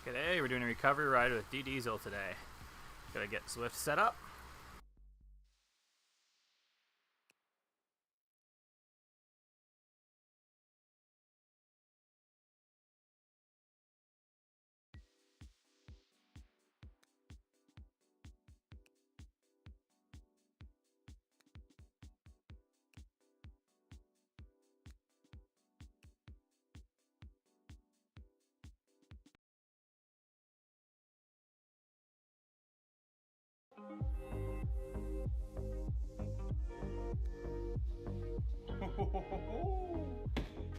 G'day, we're doing a recovery ride with D Diesel today. Gotta get Zwift set up.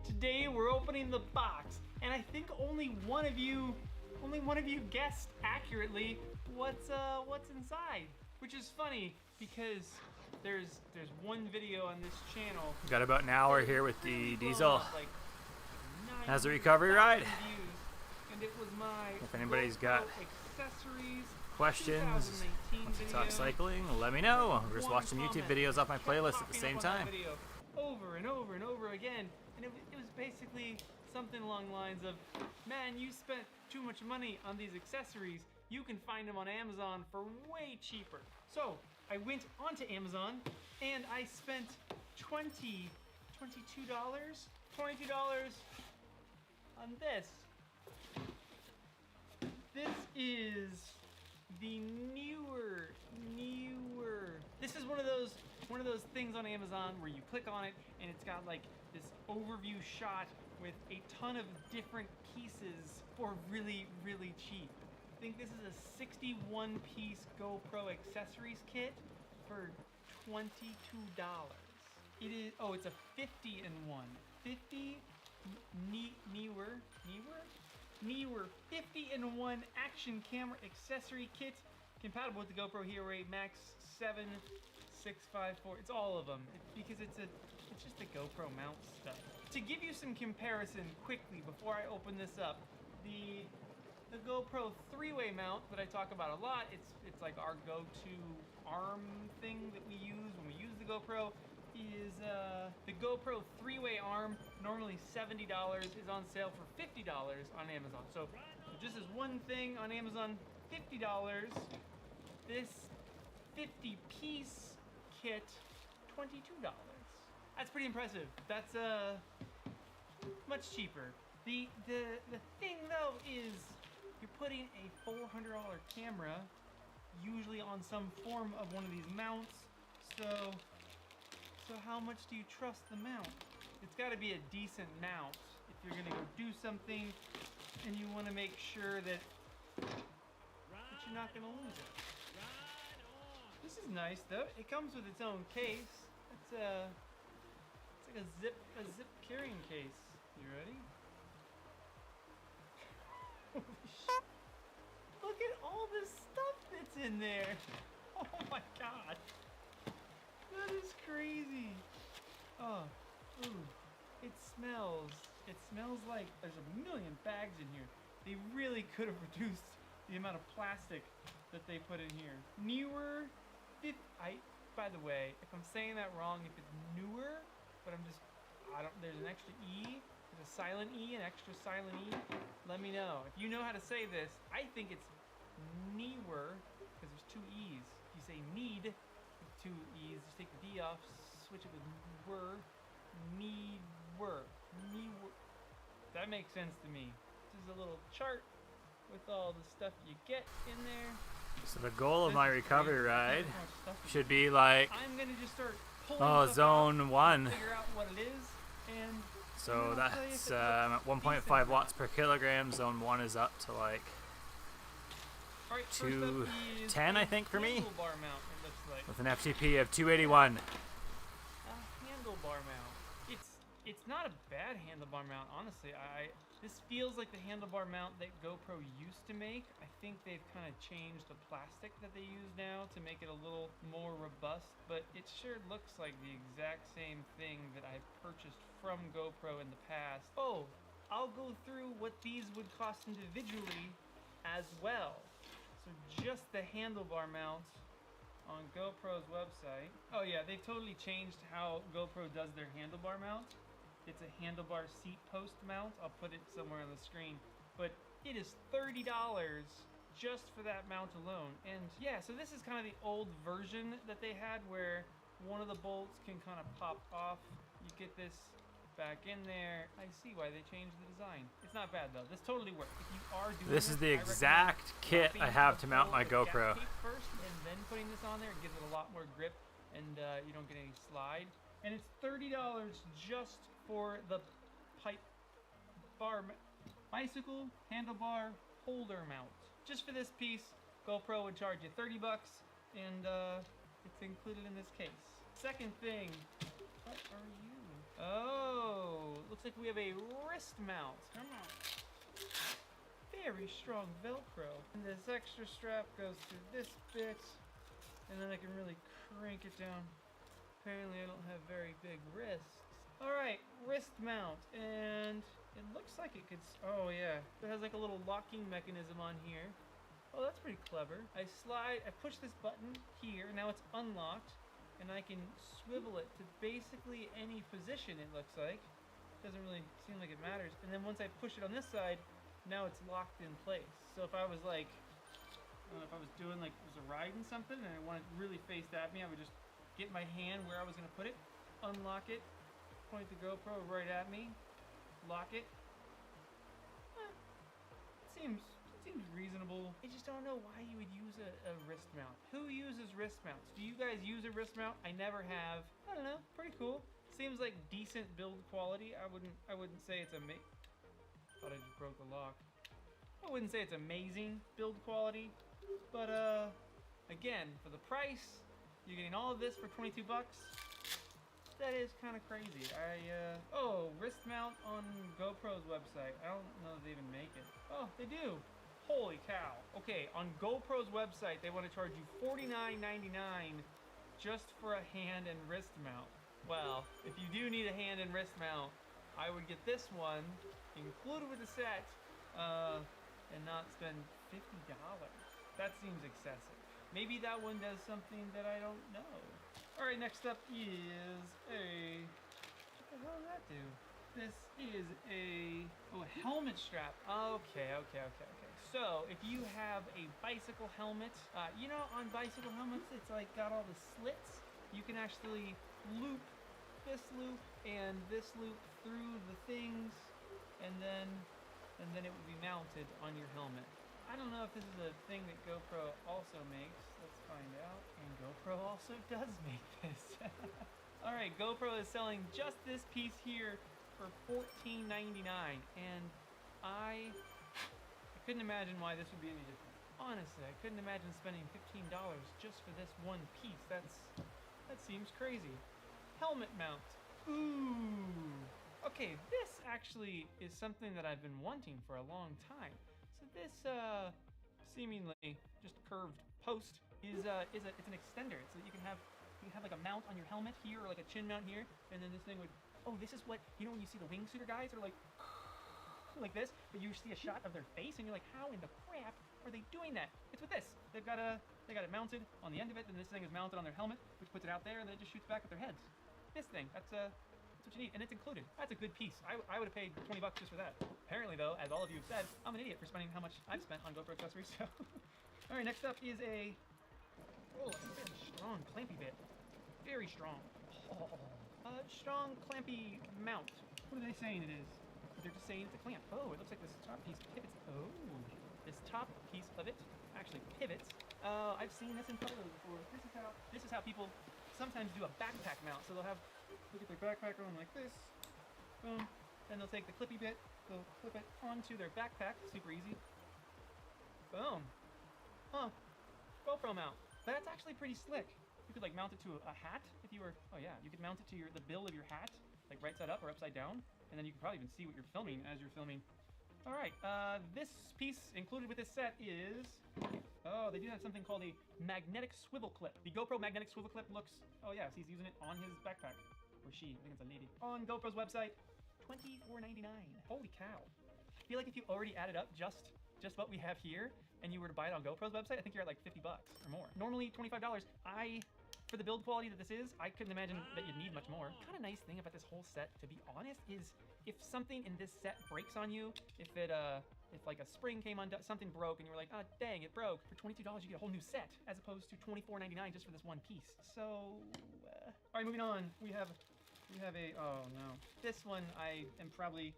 Today we're opening the box, and I think only one of you guessed accurately what's inside, which is funny because there's one video on this channel. We've got about an hour here with D Diesel Like as a recovery ride. views, and it was my If anybody's GoPro got accessories questions, 2019 wants to talk video. cycling, let me know. We're just One watching YouTube comment videos off my kept playlist at the popping same up on that time. video over and over and over again, and it was basically something along the lines of, man, you spent too much money on these accessories. You can find them on Amazon for way cheaper. So I went onto Amazon and I spent $22 on this. This is the newer. This is one of those things on Amazon where you click on it and it's got like this overview shot with a ton of different pieces for really, really cheap. I think this is a 61-piece GoPro accessories kit for $22. It is, oh, it's a 50-in-1. 50 Neewer 50-in-1 action camera accessory kit compatible with the GoPro Hero 8 Max 7 654. It's all of them because it's just a GoPro mount stuff. To give you some comparison quickly before I open this up, the GoPro 3-way mount that I talk about a lot, it's like our go-to arm thing that we use when we use the GoPro, is the GoPro 3-way arm, normally $70, is on sale for $50 on Amazon. So just as one thing on Amazon, $50. This 50-piece kit, $22. That's pretty impressive. That's much cheaper. The thing though is you're putting a $400 camera usually on some form of one of these mounts. So how much do you trust the mount? It's got to be a decent mount if you're gonna go do something and you want to make sure that you're not gonna lose it. This is nice though. It comes with its own case. It's like a zip carrying case. You ready? Holy shit. Look at all this stuff that's in there. Oh my god. That is crazy. Oh, ooh. It smells like there's a million bags in here. They really could have reduced the amount of plastic that they put in here. Neewer. By the way, if I'm saying that wrong, if it's newer, but there's an extra E, there's a silent E, an extra silent E, let me know. If you know how to say this, I think it's newer, because there's two E's. If you say need, with two E's, just take the D off, switch it with were, newer. That makes sense to me. This is a little chart with all the stuff you get in there. So the goal of This my is recovery crazy. ride Look how much stuff should be like, I'm gonna just start pulling stuff zone out, 1. figure out what it is, and So I'll tell you if that's it at looks 1.5 decent. watts per kilogram. Zone 1 is up to like All right, first up is 210, I a think, for me, handlebar mount. It looks like with an FTP of 281. a handlebar mount. It's not a bad handlebar mount, honestly. This feels like the handlebar mount that GoPro used to make. I think they've kind of changed the plastic that they use now to make it a little more robust, but it sure looks like the exact same thing that I purchased from GoPro in the past. Oh, I'll go through what these would cost individually as well. So just the handlebar mount on GoPro's website. Oh yeah, they've totally changed how GoPro does their handlebar mount. It's a handlebar seat post mount. I'll put it somewhere on the screen. But It is $30 just for that mount alone. And yeah, so this is kind of the old version that they had where one of the bolts can kind of pop off. You get this back in there. I see why they changed the design. It's not bad though. This totally works. If you are doing This is the I recommend exact kit I wrapping have the to mount my bolt with GoPro. gaff tape first and then putting this on there. It gives it a lot more grip and you don't get any slide. And it's $30 just for the pipe bar bicycle handlebar holder mount. Just for this piece, GoPro would charge you 30 bucks, and it's included in this case. Second thing, what are you? Oh, looks like we have a wrist mount. Come on. Very strong Velcro. And this extra strap goes through this bit, and then I can really crank it down. Apparently I don't have very big wrists. All right, wrist mount, and it looks like it could, oh yeah, it has like a little locking mechanism on here. Oh, that's pretty clever. I push this button here, now it's unlocked, and I can swivel it to basically any position, it looks like. Doesn't really seem like it matters. And then once I push it on this side, now it's locked in place. So if I was like, if I was doing like, was riding something and I wanted really faced at me, I would just get my hand where I was gonna put it, unlock it, point the GoPro right at me, lock it. It seems reasonable. I just don't know why you would use a wrist mount. Who uses wrist mounts? Do you guys use a wrist mount? I never have. I don't know. Pretty cool. Seems like decent build quality. I wouldn't say it's amazing. Thought I just broke the lock. I wouldn't say it's amazing build quality, but again, for the price, you're getting all of this for 22 bucks. That is kind of crazy. Oh, wrist mount on GoPro's website. I don't know if they even make it. Oh, they do. Holy cow. Okay, on GoPro's website, they want to charge you $49.99 just for a hand and wrist mount. Well, if you do need a hand and wrist mount, I would get this one included with the set and not spend $50. That seems excessive. Maybe that one does something that I don't know. All right, next up is a, what the hell does that do? This is a helmet strap. Okay. So if you have a bicycle helmet, you know, on bicycle helmets, it's like got all the slits. You can actually loop this loop and this loop through the things, and then it would be mounted on your helmet. I don't know if this is a thing that GoPro also makes. Let's find out. And GoPro also does make this. All right, GoPro is selling just this piece here for $14.99, and I couldn't imagine why this would be any different. Honestly, I couldn't imagine spending $15 just for this one piece. That seems crazy. Helmet mount. Ooh. Okay, this actually is something that I've been wanting for a long time. So this seemingly just curved post is it's an extender, so that you can have like a mount on your helmet here, or like a chin mount here, and then this thing would. Oh, this is what, you know, when you see the wingsuiter guys are like this, but you see a shot of their face, and you're like, how in the crap are they doing that? It's with this. They got it mounted on the end of it, and this thing is mounted on their helmet, which puts it out there, and then it just shoots back at their heads. This thing, that's what you need, and it's included. That's a good piece. I would have paid 20 bucks just for that. Apparently, though, as all of you have said, I'm an idiot for spending how much I've spent on GoPro accessories. So, all right, next up is a very strong clampy bit. Very strong. Strong clampy mount. What are they saying it is? They're just saying it's a clamp. Oh, it looks like this top piece pivots. Oh, this top piece of it actually pivots. I've seen this in photos before. This is how people sometimes do a backpack mount. So they'll have, look at their backpack on like this. Boom. Then they'll take the clippy bit. They'll clip it onto their backpack. Super easy. Boom. Huh. GoPro mount. That's actually pretty slick. You could like mount it to a hat if you were, oh yeah, you could mount it to the bill of your hat, like right side up or upside down, and then you can probably even see what you're filming as you're filming. All right, this piece included with this set is, oh, they do have something called a magnetic swivel clip. The GoPro magnetic swivel clip looks, oh yeah, he's using it on his backpack, or she, I think it's a lady. On GoPro's website, $24.99. Holy cow. I feel like if you already added up just what we have here, and you were to buy it on GoPro's website, I think you're at like 50 bucks or more. Normally $25. For the build quality that this is, I couldn't imagine that you'd need much more. Kind of nice thing about this whole set, to be honest, is if something in this set breaks on you, if it if like a spring came undone, something broke, and you were like, oh dang, it broke. For $22, you get a whole new set, as opposed to $24.99 just for this one piece. So, all right, moving on. We have a, oh no. This one I am probably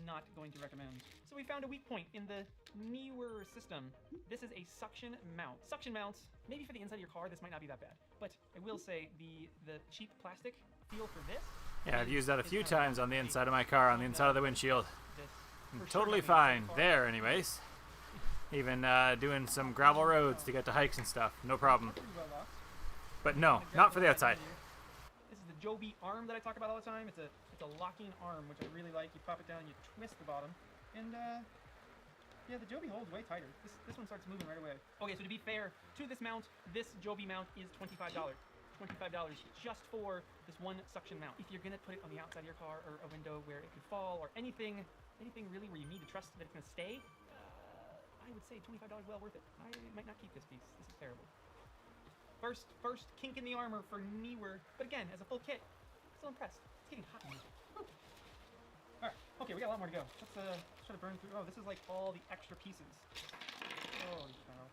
not going to recommend. So we found a weak point in the newer system. This is a suction mount. Suction mounts, maybe for the inside of your car, this might not be that bad. But I will say the cheap plastic feel for this. Yeah, I've used that a few times on the inside of my car, on the inside of the windshield. I'm For sure totally recommend fine this car. there, anyways. Even doing some gravel roads to get to hikes and stuff, no problem. Pretty well locked. But no, not for the outside. This is the Joby arm that I talk about all the time. It's a locking arm, which I really like. You pop it down, you twist the bottom, and yeah, the Joby holds way tighter. This one starts moving right away. Okay, so to be fair to this mount, this Joby mount is $25. $25 just for this one suction mount. If you're gonna put it on the outside of your car or a window where it could fall or anything really where you need to trust that it's gonna stay, I would say $25 well worth it. I might not keep this piece. This is terrible. First kink in the armor for newer, but again, as a full kit, still impressed. It's getting hot in here. Whew. All right, okay, we got a lot more to go. Let's try to burn through. Oh, this is like all the extra pieces. Holy cow.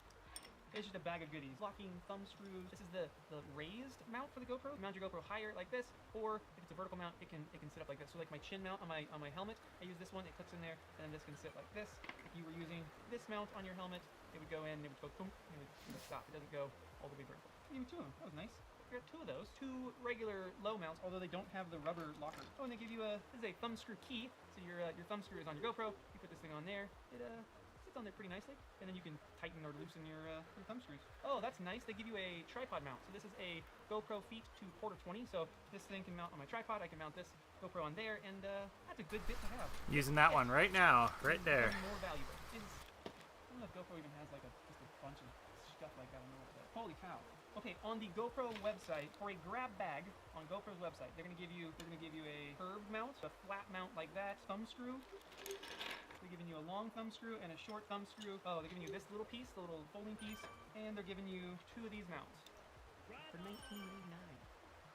It's just a bag of goodies. Locking thumb screws. This is the raised mount for the GoPro. You mount your GoPro higher like this, or if it's a vertical mount, it can sit up like this. So like my chin mount on my helmet, I use this one. It clicks in there, and then this can sit like this. If you were using this mount on your helmet, it would go in, it would go boom, and it would stop. It doesn't go all the way vertical. Even two of them. That was nice. We got two of those. Two regular low mounts, although they don't have the rubber locker. Oh, and they give you this is a thumb screw key. So your thumb screw is on your GoPro. You put this thing on there. It sits on there pretty nicely, and then you can tighten or loosen your thumb screws. Oh, that's nice. They give you a tripod mount. So this is a GoPro Feet to Porter 20. So this thing can mount on my tripod. I can mount this GoPro on there, and that's a good bit to have. Using that one right now, right there. More valuable. I don't know if GoPro even has like just a bunch of stuff like that. I don't know what that. Holy cow. Okay, on the GoPro website, for a grab bag on GoPro's website, they're gonna give you a curved mount, a flat mount like that, thumb screw. They're giving you a long thumb screw and a short thumb screw. Oh, they're giving you this little piece, the little folding piece, and they're giving you two of these mounts for $19.99.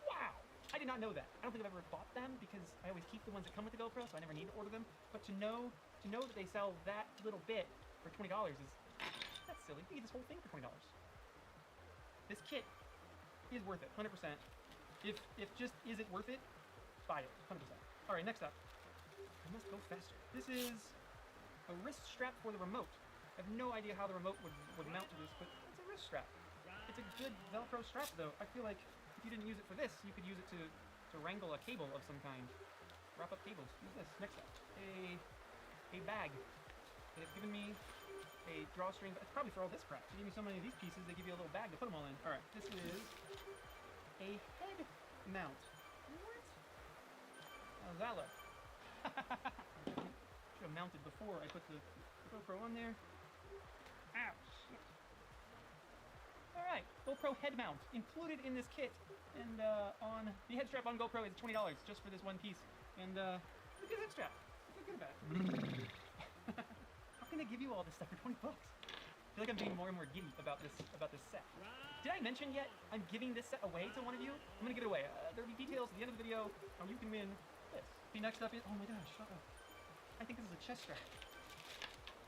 Wow! I did not know that. I don't think I've ever bought them because I always keep the ones that come with the GoPro, so I never need to order them. But to know that they sell that little bit for $20 that's silly. You get this whole thing for $20. This kit is worth it, 100%. If just is it worth it, buy it, 100%. All right, next up. I must go faster. This is a wrist strap for the remote. I have no idea how the remote would mount to this, but it's a wrist strap. It's a good Velcro strap, though. I feel like if you didn't use it for this, you could use it to wrangle a cable of some kind. Wrap up cables. Use this. Next up, a bag. They've given me a drawstring. It's probably for all this crap. They give me so many of these pieces, they give you a little bag to put them all in. All right, this is a head mount. What? How's that look? Should have mounted before I put the GoPro on there. Ow, shit. All right, GoPro head mount included in this kit, and on the head strap on GoPro is $20 just for this one piece. And it's a good head strap. It's good about. How can they give you all this stuff for $20? I feel like I'm being more and more giddy about this set. Did I mention yet I'm giving this set away to one of you? I'm gonna give it away. There'll be details at the end of the video how you can win this. The next up is, oh my gosh, shut up. I think this is a chest strap.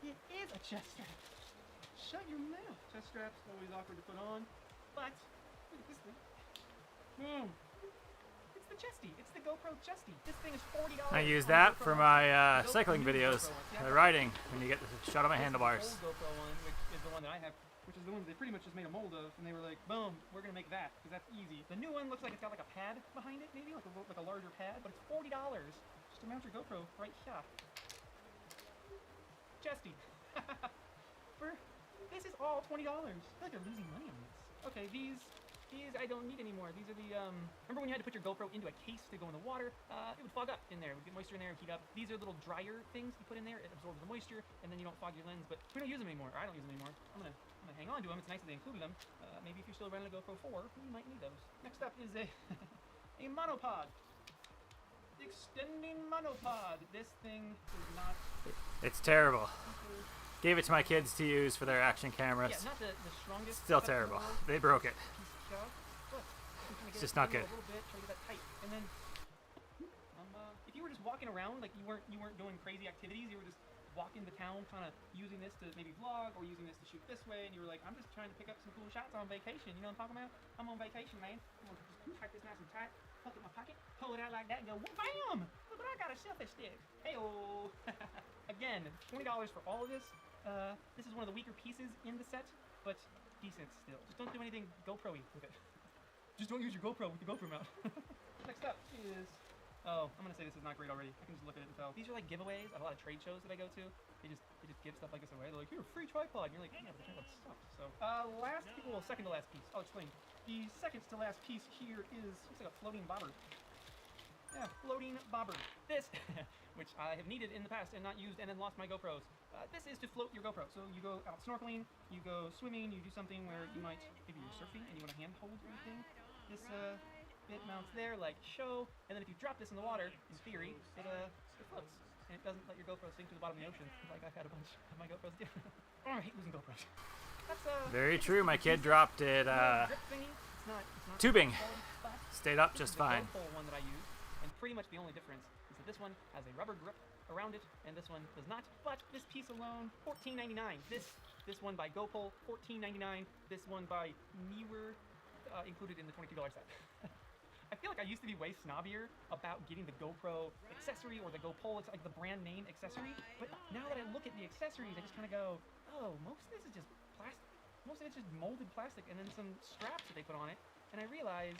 It is a chest strap. Shut your mouth. Chest strap's always awkward to put on, but look at this thing. Boom. It's the chesty. It's the GoPro chesty. This thing is $40. I use that for my cycling videos, riding, when you get the shot of my handlebars. The old GoPro one, which is the one that I have, which is the one they pretty much just made a mold of, and they were like, boom, we're gonna make that, because that's easy. The new one looks like it's got like a pad behind it, maybe, like a larger pad, but it's $40 just to mount your GoPro right here. Chesty. This is all $20. I feel like they're losing money on this. Okay, these I don't need anymore. These are the, remember when you had to put your GoPro into a case to go in the water? It would fog up in there. It would get moisture in there and heat up. These are little dryer things you put in there. It absorbs the moisture, and then you don't fog your lens, but we don't use them anymore. Or I don't use them anymore. I'm gonna hang on to them. It's nice that they included them. Maybe if you're still running a GoPro 4, you might need those. Next up is a monopod. Extending monopod. This thing is not... It's terrible. Gave it to my kids to use for their action cameras. Yeah, not the strongest. Still terrible. They broke it. Look, It's just not good. A little bit, try to get that tight, and then if you were just walking around, like you weren't doing crazy activities, you were just walk into town kind of using this to maybe vlog or using this to shoot this way, and you were like, I'm just trying to pick up some cool shots on vacation. You know what I'm talking about? I'm on vacation, man. I'm gonna just pack this nice and tight, tuck it in my pocket, pull it out like that, and go, bam! Look what I got, a selfie stick. Hey-oh. Again, $20 for all of this. This is one of the weaker pieces in the set, but decent still. Just don't do anything GoPro-y with it. Just don't use your GoPro with the GoPro mount. Next up is, oh, I'm gonna say this is not great already. I can just look at it and tell. These are like giveaways at a lot of trade shows that I go to. They just give stuff like this away. They're like, here, free tripod. And you're like, yeah, but the tripod sucks. So, second to last piece. I'll explain. The second to last piece here is, looks like a floating bobber. Yeah, floating bobber. This, which I have needed in the past and not used and then lost my GoPros. This is to float your GoPro. So you go out snorkeling, you go swimming, you do something where you might, maybe you're surfing and you want to hand hold everything. This bit mounts there like show, and then if you drop this in the water, in theory, it floats. And it doesn't let your GoPro sink to the bottom of the ocean, like I've had a bunch of my GoPros do. Oh, I hate losing GoPros. That's Very true. My kid dropped it grip thingy. It's not tubing. but Stayed up this just is the fine. GoPro one that I use, and pretty much the only difference is that this one has a rubber grip around it, and this one does not. But this piece alone, $14.99. This one by GoPro, $14.99. This one by Neewer, included in the $22 set. I feel like I used to be way snobbier about getting the GoPro accessory or the GoPro, it's like the brand name accessory. But now that I look at the accessories, I just kind of go, oh, most of this is just plastic. Most of it's just molded plastic and then some straps that they put on it. And I realize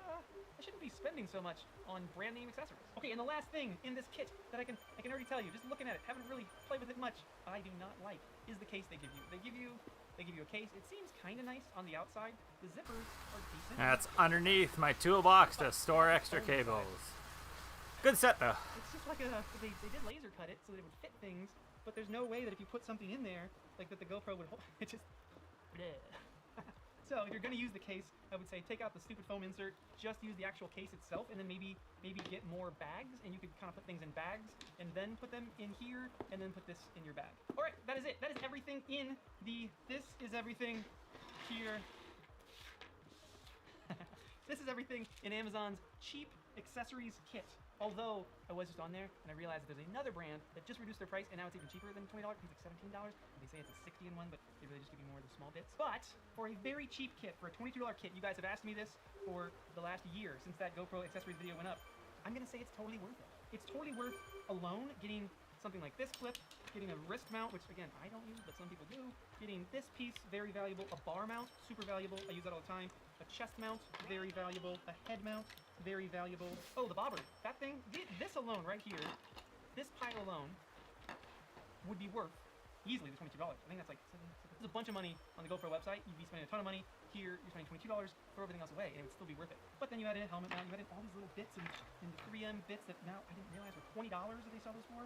I shouldn't be spending so much on brand name accessories. Okay, and the last thing in this kit that I can already tell you, just looking at it, haven't really played with it much, I do not like, is the case they give you. They give you a case. It seems kind of nice on the outside. The zippers are decent. That's underneath my toolbox to store extra cables. Good set though. It's just like they did laser cut it so that it would fit things, but there's no way that if you put something in there, like that the GoPro would hold. It just, bleh. So if you're gonna use the case, I would say take out the stupid foam insert, just use the actual case itself, and then maybe get more bags, and you could kind of put things in bags, and then put them in here, and then put this in your bag. All right, that is it. That is everything in this is everything here. This is everything in Amazon's cheap accessories kit. Although I was just on there and I realized that there's another brand that just reduced their price and now it's even cheaper than $20. It's like $17. And they say it's a 60 in one, but they really just give you more of the small bits. But for a very cheap kit, for a $22 kit, you guys have asked me this for the last year since that GoPro accessories video went up. I'm gonna say it's totally worth it. It's totally worth alone getting something like this clip, getting a wrist mount, which again, I don't use, but some people do. Getting this piece, very valuable. A bar mount, super valuable. I use that all the time. A chest mount, very valuable. A head mount, very valuable. Oh, the bobber. That thing, this alone right here, this pile alone would be worth easily the $22. I think that's like, there's a bunch of money on the GoPro website. You'd be spending a ton of money. Here, you're spending $22, throw everything else away, and it would still be worth it. But then you add in a helmet mount, you add in all these little bits and 3M bits that now I didn't realize were $20 that they sell this for.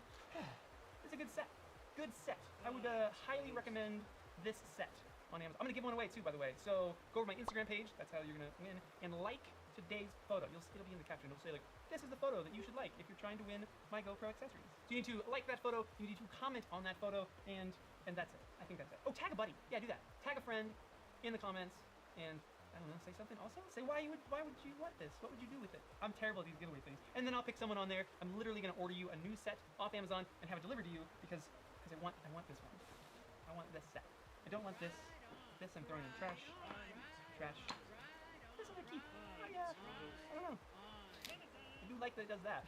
It's a good set. Good set. I would highly recommend this set on Amazon. I'm gonna give one away too, by the way. So go over my Instagram page. That's how you're gonna win. And like today's photo. It'll be in the caption. It'll say like, this is the photo that you should like if you're trying to win my GoPro accessories. So you need to like that photo. You need to comment on that photo, and that's it. I think that's it. Oh, tag a buddy. Yeah, do that. Tag a friend in the comments, and I don't know, say something also. Say why would you want this? What would you do with it? I'm terrible at these giveaway things. And then I'll pick someone on there. I'm literally gonna order you a new set off Amazon and have it delivered to you because I want this one. I want this set. I don't want this. This I'm throwing in the trash. Trash. This I'm gonna keep. I don't know. I do like that it does that.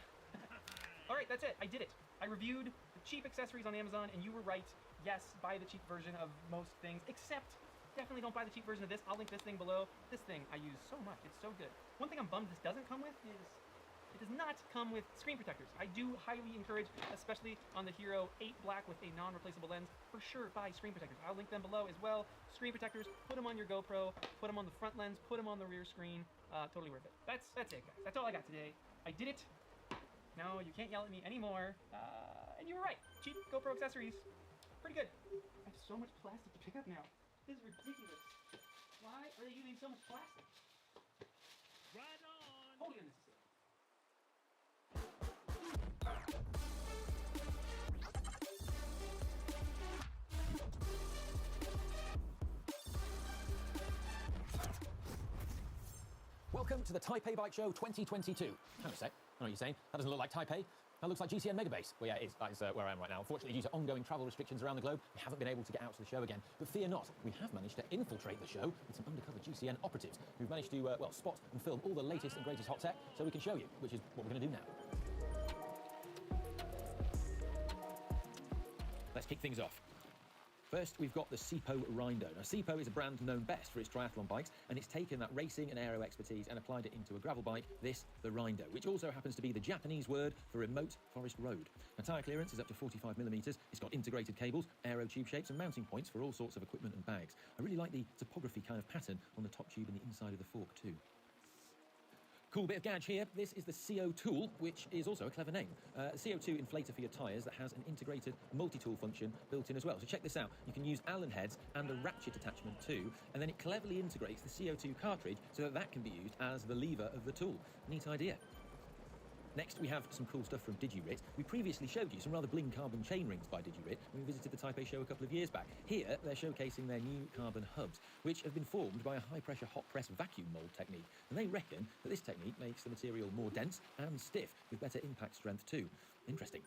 All right, that's it. I did it. I reviewed the cheap accessories on Amazon, and you were right. Yes, buy the cheap version of most things, except definitely don't buy the cheap version of this. I'll link this thing below. This thing I use so much. It's so good. One thing I'm bummed this doesn't come with is it does not come with screen protectors. I do highly encourage, especially on the Hero 8 Black with a non-replaceable lens, for sure buy screen protectors. I'll link them below as well. Screen protectors, put them on your GoPro, put them on the front lens, put them on the rear screen. Totally worth it. That's it, guys. That's all I got today. I did it. Now you can't yell at me anymore. And you were right. Cheap GoPro accessories. Pretty good. I have so much plastic to pick up now. This is ridiculous. Why are they using so much plastic? Right on. Totally unnecessary. Welcome to the Taipei Bike Show 2022. Hang on a sec. I know what you're saying. That doesn't look like Taipei. That looks like GCN Megabase. Well, yeah, it is. That is where I am right now. Unfortunately, due to ongoing travel restrictions around the globe, we haven't been able to get out to the show again. But fear not, we have managed to infiltrate the show with some undercover GCN operatives who've managed to, well, spot and film all the latest and greatest hot tech so we can show you, which is what we're going to do now. Let's kick things off. First, we've got the Sipo Rindo. Now, Sipo is a brand known best for its triathlon bikes, and it's taken that racing and aero expertise and applied it into a gravel bike, this, the Rindo, which also happens to be the Japanese word for remote forest road. Now, tyre clearance is up to 45mm. It's got integrated cables, aero tube shapes, and mounting points for all sorts of equipment and bags. I really like the topography kind of pattern on the top tube and the inside of the fork, too. Cool bit of gadge here. This is the CO Tool, which is also a clever name. A CO2 inflator for your tyres that has an integrated multi-tool function built in as well. So check this out. You can use Allen heads and a ratchet attachment too, and then it cleverly integrates the CO2 cartridge so that that can be used as the lever of the tool. Neat idea. Next, we have some cool stuff from DigiRit. We previously showed you some rather bling carbon chain rings by DigiRit when we visited the Taipei show a couple of years back. Here, they're showcasing their new carbon hubs, which have been formed by a high-pressure hot press vacuum mold technique. And they reckon that this technique makes the material more dense and stiff, with better impact strength too. Interesting.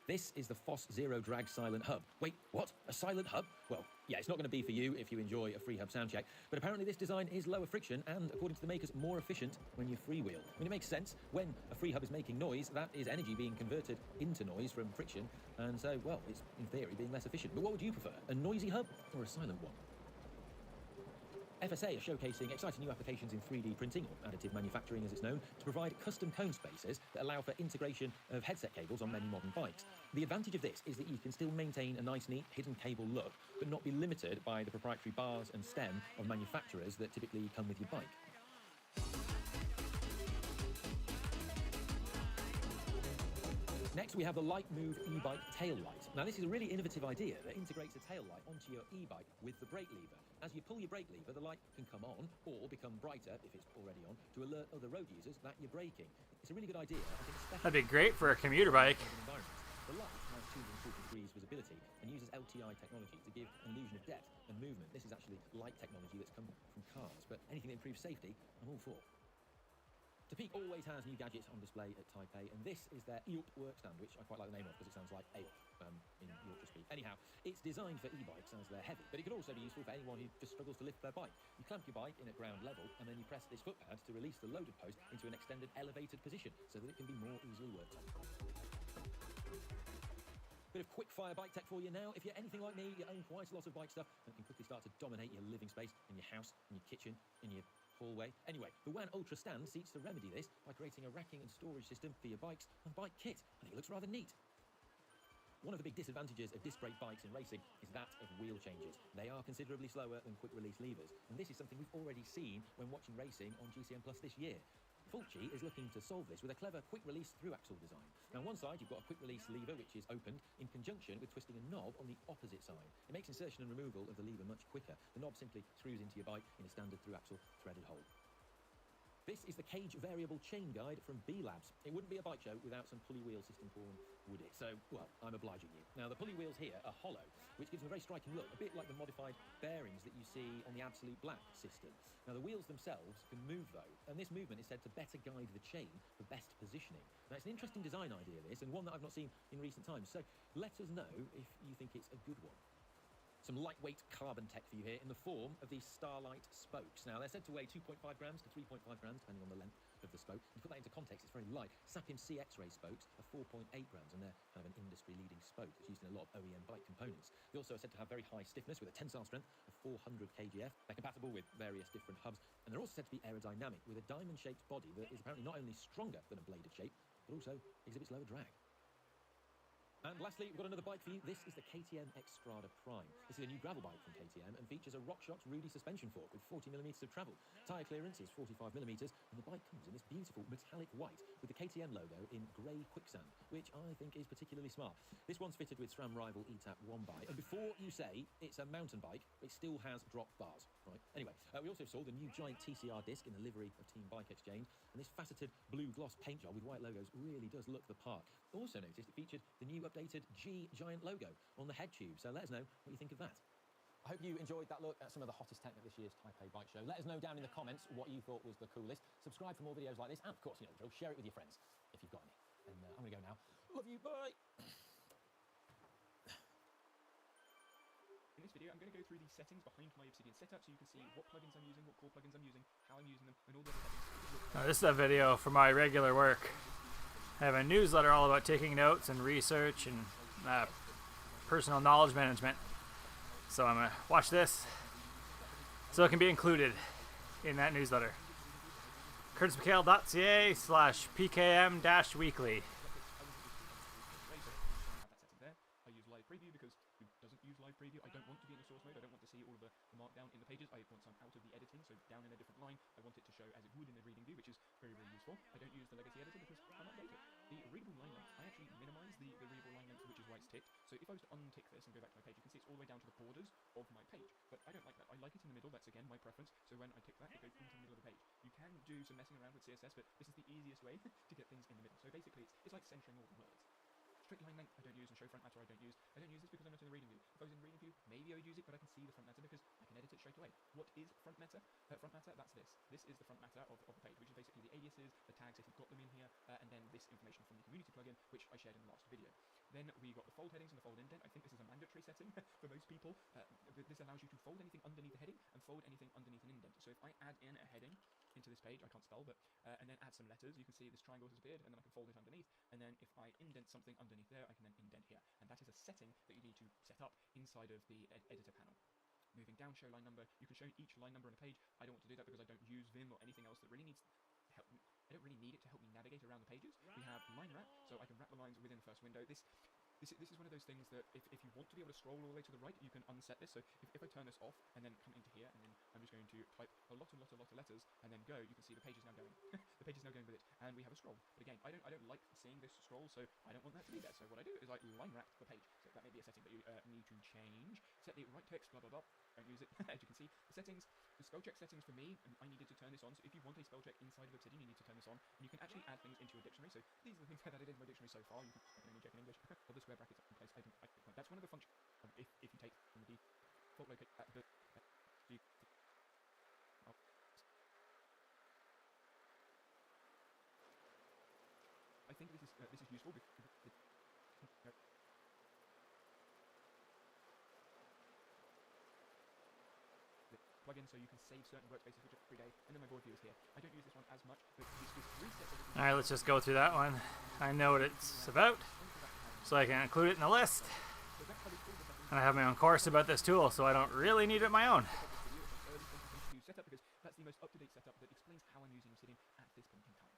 This is the FOSS Zero Drag Silent Hub. Wait, what? A silent hub? Well, yeah, it's not going to be for you if you enjoy a free hub sound check, but apparently this design is lower friction and, according to the makers, more efficient when you freewheel. I mean, it makes sense. When a free hub is making noise, that is energy being converted into noise from friction, and so, well, it's, in theory, being less efficient. But what would you prefer, a noisy hub or a silent one? FSA are showcasing exciting new applications in 3D printing, or additive manufacturing as it's known, to provide custom cone spaces that allow for integration of headset cables on many modern bikes. The advantage of this is that you can still maintain a nice, neat, hidden cable look, but not be limited by the proprietary bars and stem of manufacturers that typically come with your bike. Next, we have the Lightmove e-bike tail light. Now, this is a really innovative idea that integrates a tail light onto your e-bike with the brake lever. As you pull your brake lever, the light can come on or become brighter, if it's already on, to alert other road users that you're braking. It's a really good idea, I think, especially... That'd be great for a commuter bike. The light has 240 degrees visibility and uses LTI technology to give an illusion of depth and movement. This is actually light technology that's come from cars, but anything that improves safety, I'm all for. Tapeak always has new gadgets on display at Taipei, and this is their EOP workstand, which I quite like the name of because it sounds like AOP in Yorkshire speak. Anyhow, it's designed for e-bikes as they're heavy, but it could also be useful for anyone who just struggles to lift their bike. You clamp your bike in at ground level, and then you press this foot pad to release the loaded post into an extended elevated position so that it can be more easily worked on. Bit of quick fire bike tech for you now. If you're anything like me, you own quite a lot of bike stuff that can quickly start to dominate your living space in your house, in your kitchen, in your hallway. Anyway, the WAN Ultra stand seeks to remedy this by creating a racking and storage system for your bikes and bike kit. I think it looks rather neat. One of the big disadvantages of disc brake bikes in racing is that of wheel changes. They are considerably slower than quick release levers, and this is something we've already seen when watching racing on GCN Plus this year. Fulci is looking to solve this with a clever quick-release through-axle design. Now, on one side, you've got a quick-release lever, which is opened in conjunction with twisting a knob on the opposite side. It makes insertion and removal of the lever much quicker. The knob simply screws into your bike in a standard through-axle threaded hole. This is the Cage Variable Chain Guide from B-Labs. It wouldn't be a bike show without some pulley wheel system porn, would it? So, well, I'm obliging you. Now, the pulley wheels here are hollow, which gives them a very striking look, a bit like the modified bearings that you see on the Absolute Black system. Now, the wheels themselves can move, though, and this movement is said to better guide the chain for best positioning. Now, it's an interesting design idea, this, and one that I've not seen in recent times, so let us know if you think it's a good one. Some lightweight carbon tech for you here in the form of these Starlight spokes. Now, they're said to weigh 2.5 grams to 3.5 grams, depending on the length of the spoke. And to put that into context, it's very light. Sapim C X-ray spokes are 4.8 grams, and they're kind of an industry-leading spoke that's used in a lot of OEM bike components. They also are said to have very high stiffness with a tensile strength of 400 kgf. They're compatible with various different hubs, and they're also said to be aerodynamic with a diamond-shaped body that is apparently not only stronger than a bladed shape, but also exhibits lower drag. And lastly, we've got another bike for you. This is the KTM X-Strada Prime. This is a new gravel bike from KTM and features a RockShox Rudy suspension fork with 40mm of travel. Tyre clearance is 45mm, and the bike comes in this beautiful metallic white with the KTM logo in grey quicksand, which I think is particularly smart. This one's fitted with SRAM rival ETAP 1 and before you say it's a mountain bike, it still has drop bars, right? Anyway, we also saw the new giant TCR disc in the livery of Team Bike Exchange, and this faceted blue gloss paint job with white logos really does look the part. Also noticed it featured the new updated G giant logo on the head tube, so let us know what you think of that. I hope you enjoyed that look at some of the hottest tech at this year's Taipei Bike Show. Let us know down in the comments what you thought was the coolest. Subscribe for more videos like this, and of course, you know, share it with your friends if you've got any. And I'm going to go now. Love you, bye! In this video, I'm going to go through the settings behind my Obsidian setup so you can see what plugins I'm using, what core plugins I'm using, how I'm using them, and all the other settings. This is a video for my regular work. I have a newsletter all about taking notes and research and personal knowledge management. So I'm going to watch this so it can be included in that newsletter. curtismchale.ca/pkm-weekly. I use live preview because who doesn't use live preview? I don't want to be in the source mode. I don't want to see all of the markdown in the pages. I want some out of the editing, so down in a different line. I want it to show as it would in the reading view, which is very, very useful. I don't use the legacy editor because I'm updated. The readable line length, I actually minimize the readable line length, which is why it's ticked. So if I was to untick this and go back to my page, you can see it's all the way down to the borders of my page. But I don't like that. I like it in the middle. That's, again, my preference. So when I tick that, it goes into the middle of the page. You can do some messing around with CSS, but this is the easiest way to get things in the middle. So basically, it's like centering all the words. Straight line length I don't use, and show front matter I don't use. I don't use this because I'm not in the reading view. If I was in the reading view, maybe I would use it, but I can see the front matter because I can edit it straight away. What is front matter? Front matter, that's this. This is the front matter of the page, which is basically the aliases, the tags if you've got them in here, and then this information from the community plugin, which I shared in the last video. Then we got the fold headings and the fold indent. I think this is a mandatory setting for most people. This allows you to fold anything underneath the heading and fold anything underneath an indent. So if I add in a heading into this page, I can't spell, but and then add some letters, you can see this triangle has appeared, and then I can fold it underneath, and then if I indent something underneath there, I can then indent here, and that is a setting that you need to set up inside of the editor panel. Moving down, show line number, you can show each line number on a page. I don't want to do that because I don't use Vim or anything else that really needs help. I don't really need it to help me navigate around the pages. We have line wrap, so I can wrap the lines within the first window. This is one of those things that if you want to be able to scroll all the way to the right, you can unset this. So if I turn this off and then come into here, and then I'm just going to type a lot of letters and then go, you can see the page is now going. The page is now going with it, and we have a scroll. But again, I don't like seeing this scroll, so I don't want that to be there. So what I do is I line wrap the page. So that may be a setting that you need to change. Set the right text, blah blah blah. Don't use it. As you can see, the settings, the spell check settings for me, I needed to turn this on. So if you want a spell check inside of Obsidian, you need to turn this on, and you can actually add things into your dictionary. So these are the things I've added in my dictionary so far. I can only check in English. All the square brackets up in place. That's one of the functions. If you take from the default location, I think this is useful because plugin, so you can save certain workspaces which are every day, and then my board view is here. I don't use this one as much, but this just resets everything. Alright, let's just go through that one. I know what it's about, so I can include it in the list. And I have my own course about this tool, so I don't really need it my own. Setup because that's the most up-to-date setup that explains how I'm using Obsidian at this point in time.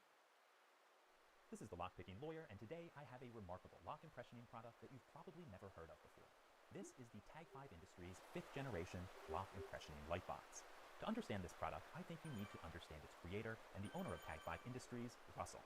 This is the Lockpicking Lawyer, and today I have a remarkable lock impressioning product that you've probably never heard of before. This is the Tag 5 Industries 5th generation lock impressioning lightbox. To understand this product, I think you need to understand its creator and the owner of Tag 5 Industries, Russell.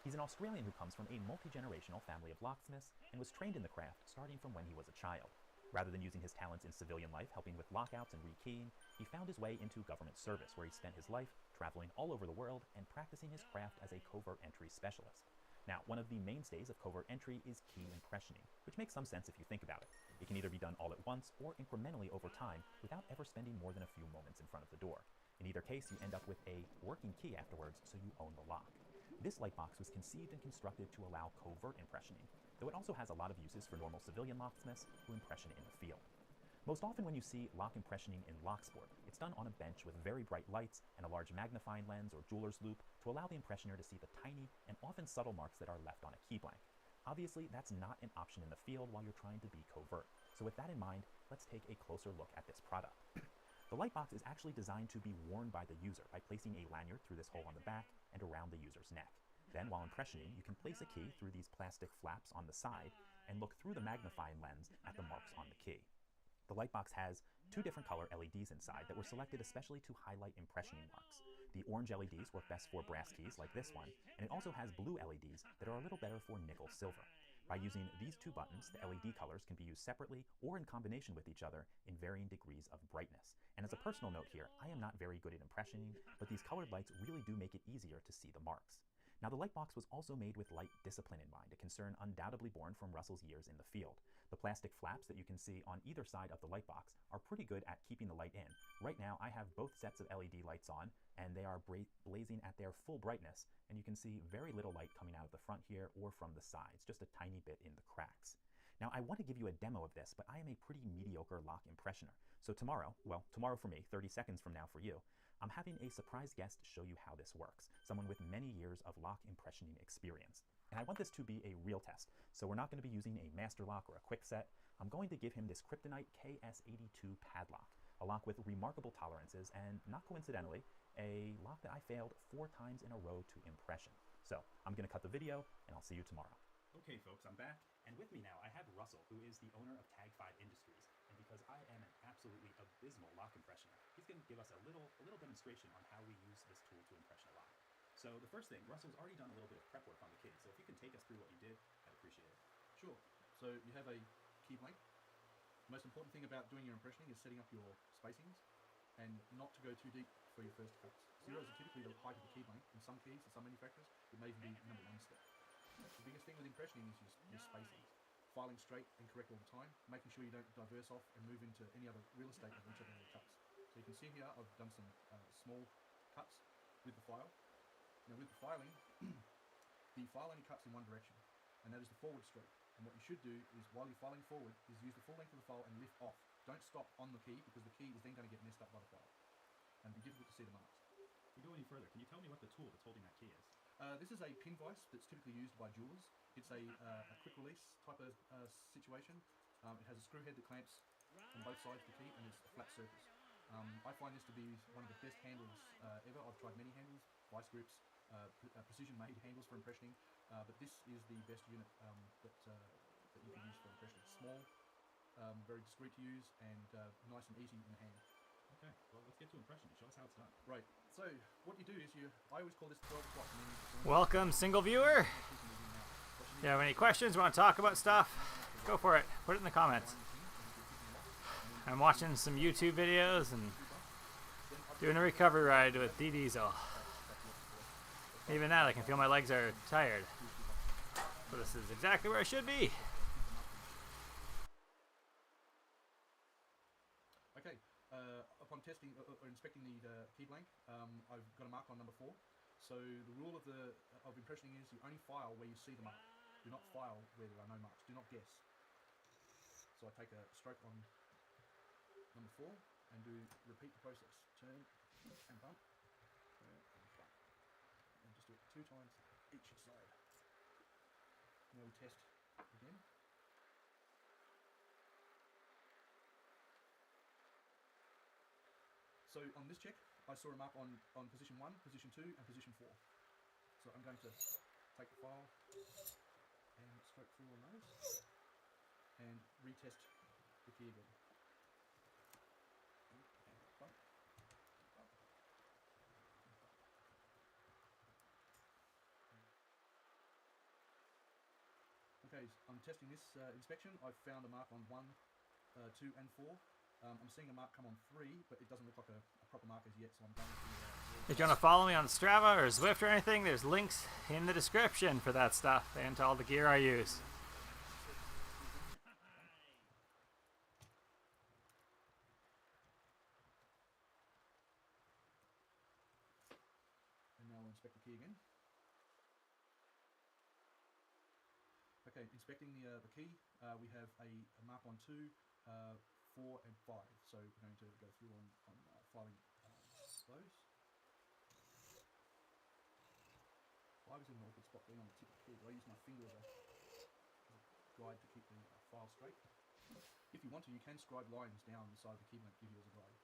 He's an Australian who comes from a multi-generational family of locksmiths and was trained in the craft starting from when he was a child. Rather than using his talents in civilian life helping with lockouts and rekeying, he found his way into government service where he spent his life traveling all over the world and practicing his craft as a covert entry specialist. Now, one of the mainstays of covert entry is key impressioning, which makes some sense if you think about it. It can either be done all at once or incrementally over time without ever spending more than a few moments in front of the door. In either case, you end up with a working key afterwards, so you own the lock. This lightbox was conceived and constructed to allow covert impressioning, though it also has a lot of uses for normal civilian locksmiths who impression in the field. Most often when you see lock impressioning in Locksport, it's done on a bench with very bright lights and a large magnifying lens or jeweler's loupe to allow the impressioner to see the tiny and often subtle marks that are left on a key blank. Obviously, that's not an option in the field while you're trying to be covert. So with that in mind, let's take a closer look at this product. The lightbox is actually designed to be worn by the user by placing a lanyard through this hole on the back and around the user's neck. Then, while impressioning, you can place a key through these plastic flaps on the side and look through the magnifying lens at the marks on the key. The lightbox has two different color LEDs inside that were selected especially to highlight impressioning marks. The orange LEDs work best for brass keys like this one, and it also has blue LEDs that are a little better for nickel silver. By using these two buttons, the LED colors can be used separately or in combination with each other in varying degrees of brightness. And as a personal note here, I am not very good at impressioning, but these colored lights really do make it easier to see the marks. Now, the Lightbox was also made with light discipline in mind, a concern undoubtedly born from Russell's years in the field. The plastic flaps that you can see on either side of the Lightbox are pretty good at keeping the light in. Right now, I have both sets of LED lights on, and they are blazing at their full brightness, and you can see very little light coming out of the front here or from the sides, just a tiny bit in the cracks. Now, I want to give you a demo of this, but I am a pretty mediocre lock impressioner. So tomorrow, well, tomorrow for me, 30 seconds from now for you, I'm having a surprise guest show you how this works, someone with many years of lock impressioning experience. And I want this to be a real test, so we're not going to be using a master lock or a quick set. I'm going to give him this Kryptonite KS82 padlock, a lock with remarkable tolerances, and not coincidentally, a lock that I failed 4 times in a row to impression. So I'm going to cut the video, and I'll see you tomorrow. Okay, folks, I'm back, and with me now I have Russell, who is the owner of Tag 5 Industries, and because I am an absolutely abysmal lock impressioner, he's going to give us a little demonstration on how we use this tool to impression a lock. So the first thing, Russell's already done a little bit of prep work on the key, so if you can take us through what you did, I'd appreciate it. Sure. So you have a key blank. The most important thing about doing your impressioning is setting up your spacings and not to go too deep for your first cuts. Zeros are typically the height of the key blank. In some keys, in some manufacturers, it may even be number 1 step. The biggest thing with impressioning is your spacings. Filing straight and correct all the time, making sure you don't diverse off and move into any other real estate of each of the cuts. So you can see here I've done some small cuts with the file. Now with the filing, the file only cuts in one direction, and that is the forward stroke. And what you should do is, while you're filing forward, is use the full length of the file and lift off. Don't stop on the key, because the key is then going to get messed up by the file and be difficult to see the marks. If we go any further, can you tell me what the tool that's holding that key is? This is a pin vise that's typically used by jewelers. It's a quick release type of situation. It has a screw head that clamps on both sides of the key, and it's a flat surface. I find this to be one of the best handles ever. I've tried many handles, vice grips, precision-made handles for impressioning, but this is the best unit that you can use for impressioning. Small, very discreet to use, and nice and easy in the hand. Okay, well, let's get to impression. Show us how it's done. Right, so what you do is I always call this 12 o'clock. Welcome, single viewer. If you have any questions, want to talk about stuff, go for it. Put it in the comments. I'm watching some YouTube videos and doing a recovery ride with D Diesel. Even that, I can feel my legs are tired. So this is exactly where I should be. Okay, upon testing or inspecting the key blank, I've got a mark on number 4. So the rule of impressioning is you only file where you see the mark. Do not file where there are no marks. Do not guess. So I take a stroke on number 4 and repeat the process. Turn and bump. Turn and bump. And just do it 2 times each side. Now we test again. So on this check, I saw a mark on position 1, position 2, and position 4. So I'm going to take the file and stroke through on those and retest the key again. And bump, bump, bump. Okay, I'm testing this inspection. I've found a mark on 1, 2, and 4. I'm seeing a mark come on 3, but it doesn't look like a proper mark as yet, so I'm going to... If you want to follow me on Strava or Zwift or anything, there's links in the description for that stuff and to all the gear I use. And now we'll inspect the key again. Okay, inspecting the key, we have a mark on 2, 4 and 5, so we're going to go through on filing those. 5 is in an awkward spot being on the tip of the key, but I use my finger as a guide to keep the file straight. If you want to, you can scribe lines down the side of the key blank, give you as a guide.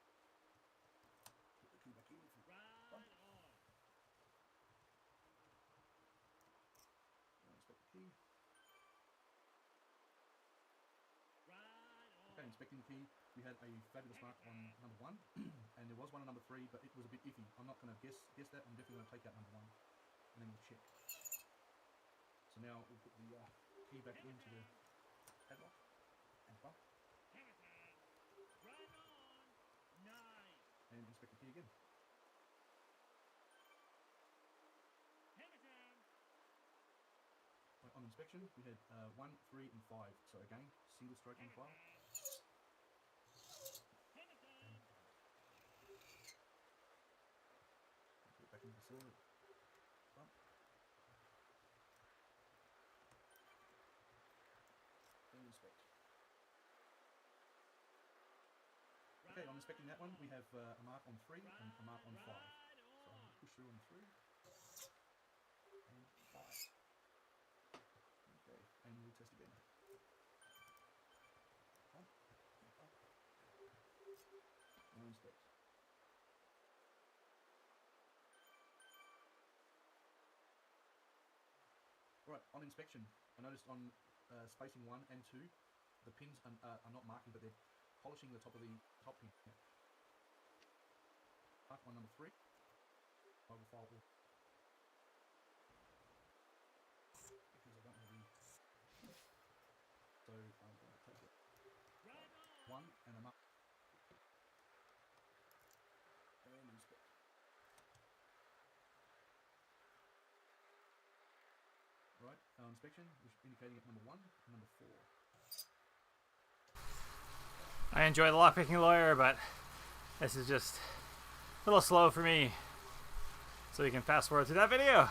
Put the key back in if you want. Inspect the key. Okay, inspecting the key, we had a fabulous mark on number 1, and there was one on number 3, but it was a bit iffy. I'm not going to guess that. I'm definitely going to take out number 1, and then we'll check. So now we'll put the key back into the padlock and bump, and inspect the key again. inspection, we had 1, 3, and 5. So again, single stroke on the file. Put it back into the cylinder. Bump. Then inspect. Okay, on inspecting that one, we have a mark on 3 and a mark on 5. So I'll push through on 3 and 5. Okay, and we'll test again. Up, up, and inspect. Right, on inspection, I noticed on spacing 1 and 2, the pins are not marking, but they're polishing the top of the top pin. Yeah. Mark on number 3. I will file all. Because I don't have the. So I'm going to take it. 1 and a mark. And inspect. Right, inspection, which is indicating at number 1 and number 4. I enjoy the lockpicking lawyer, but this is just a little slow for me. So you can fast forward through that video.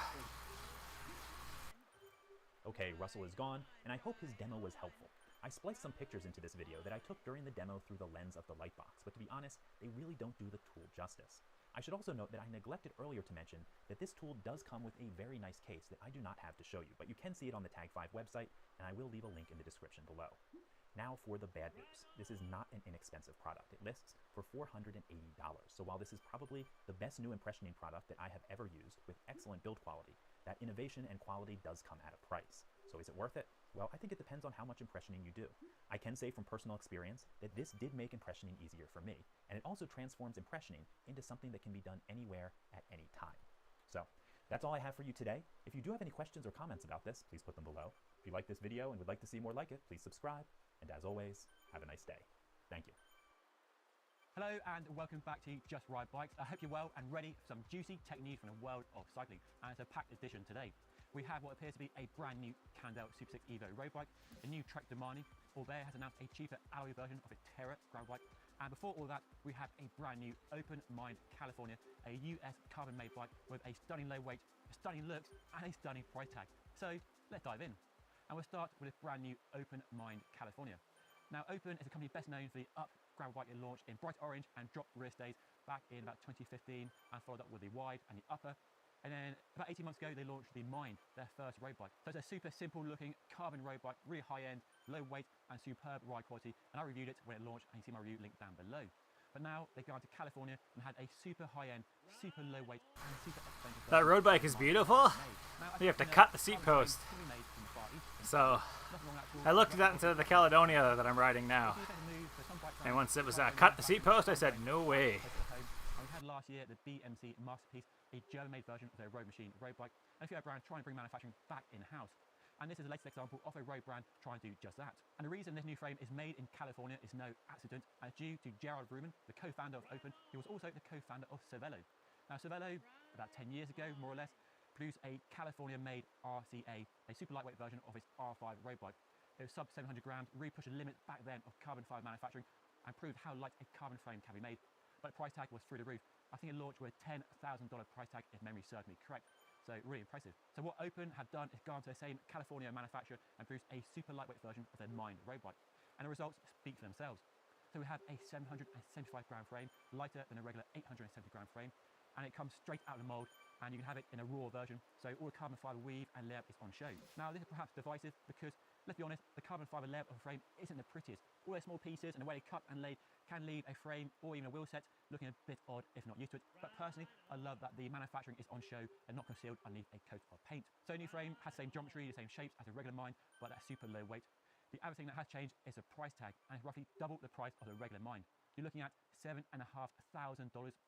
Okay, Russell is gone, and I hope his demo was helpful. I spliced some pictures into this video that I took during the demo through the lens of the Lightbox, but to be honest, they really don't do the tool justice. I should also note that I neglected earlier to mention that this tool does come with a very nice case that I do not have to show you, but you can see it on the Tag5 website, and I will leave a link in the description below. Now for the bad news. This is not an inexpensive product. It lists for $480. So while this is probably the best new impressioning product that I have ever used with excellent build quality, that innovation and quality does come at a price. So is it worth it? Well, I think it depends on how much impressioning you do. I can say from personal experience that this did make impressioning easier for me, and it also transforms impressioning into something that can be done anywhere at any time. So that's all I have for you today. If you do have any questions or comments about this, please put them below. If you like this video and would like to see more like it, please subscribe. And as always, have a nice day. Thank you. Hello and welcome back to Just Ride Bikes. I hope you're well and ready for some juicy tech news from the world of cycling. And it's a packed edition today. We have what appears to be a brand new Candel Super 6 Evo road bike, a new Trek Domani. Orbea has announced a cheaper alloy version of its Terra ground bike. And before all that, we have a brand new Open Mind California, a US carbon-made bike with a stunning low weight, stunning looks, and a stunning price tag. So let's dive in. And we'll start with this brand new Open Mind California. Now, Open is a company best known for the Up gravel bike it launched in bright orange and dropped rear stays back in about 2015 and followed up with the Wide and the Upper. And then about 18 months ago, they launched the Mind, their first road bike. So it's a super simple looking carbon road bike, really high end, low weight and superb ride quality. And I reviewed it when it launched and you see my review linked down below. But now they've gone to California and had a super high end, super low weight and super expensive. That road bike is beautiful. You have to cut the seat post. So I looked at that instead of the Caledonia that I'm riding now. And once it was cut the seat post, I said, no way. We had last year the BMC Masterpiece, a German-made version of their Road Machine road bike, and a few other brands trying to bring manufacturing back in-house. And this is the latest example of a road brand trying to do just that. And the reason this new frame is made in California is no accident, and it's due to Gerald Ruman, the co-founder of Open. He was also the co-founder of Cervelo. Now Cervelo, about 10 years ago, more or less, produced a California-made RCA, a super lightweight version of its R5 road bike. It was sub 700 grams, really pushed the limit back then of carbon fiber manufacturing and proved how light a carbon frame can be made. But the price tag was through the roof. I think it launched with a $10,000 price tag, if memory serves me correct. So really impressive. So what Open have done is gone to the same California manufacturer and produced a super lightweight version of their Mind road bike. And the results speak for themselves. So we have a 775 gram frame, lighter than a regular 870 gram frame, and it comes straight out of the mold, and you can have it in a raw version, so all the carbon fiber weave and layout is on show. Now this is perhaps divisive because, let's be honest, the carbon fiber layout of a frame isn't the prettiest. All their small pieces and the way they cut and laid can leave a frame or even a wheel set looking a bit odd if not used to it. But personally, I love that the manufacturing is on show and not concealed underneath a coat of paint. So new frame has the same geometry, the same shapes as a regular Mind, but at super low weight. The other thing that has changed is the price tag, and it's roughly double the price of the regular Mind. You're looking at $7,500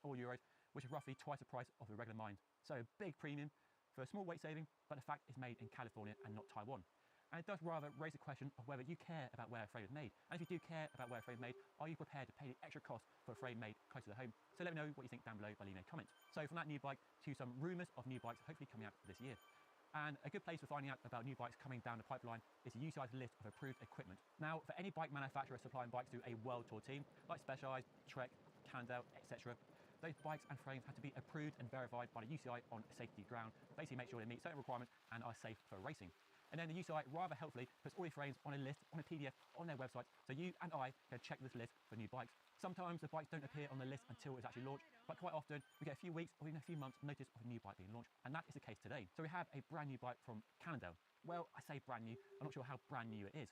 or euros, which is roughly twice the price of the regular Mind. So a big premium for a small weight saving, but the fact it's made in California and not Taiwan. And it does rather raise the question of whether you care about where a frame is made. And if you do care about where a frame is made, are you prepared to pay the extra cost for a frame made closer to home? So let me know what you think down below by leaving a comment. So from that new bike to some rumours of new bikes hopefully coming out this year. And a good place for finding out about new bikes coming down the pipeline is the UCI's list of approved equipment. Now, for any bike manufacturer supplying bikes to a World Tour team, like Specialized, Trek, Cannondale, etc., those bikes and frames have to be approved and verified by the UCI on safety ground, basically make sure they meet certain requirements and are safe for racing. And then the UCI rather helpfully puts all your frames on a list, on a PDF, on their website, so you and I can check this list for new bikes. Sometimes the bikes don't appear on the list until it's actually launched, but quite often we get a few weeks or even a few months notice of a new bike being launched, and that is the case today. So we have a brand new bike from Cannondale. Well, I say brand new, I'm not sure how brand new it is.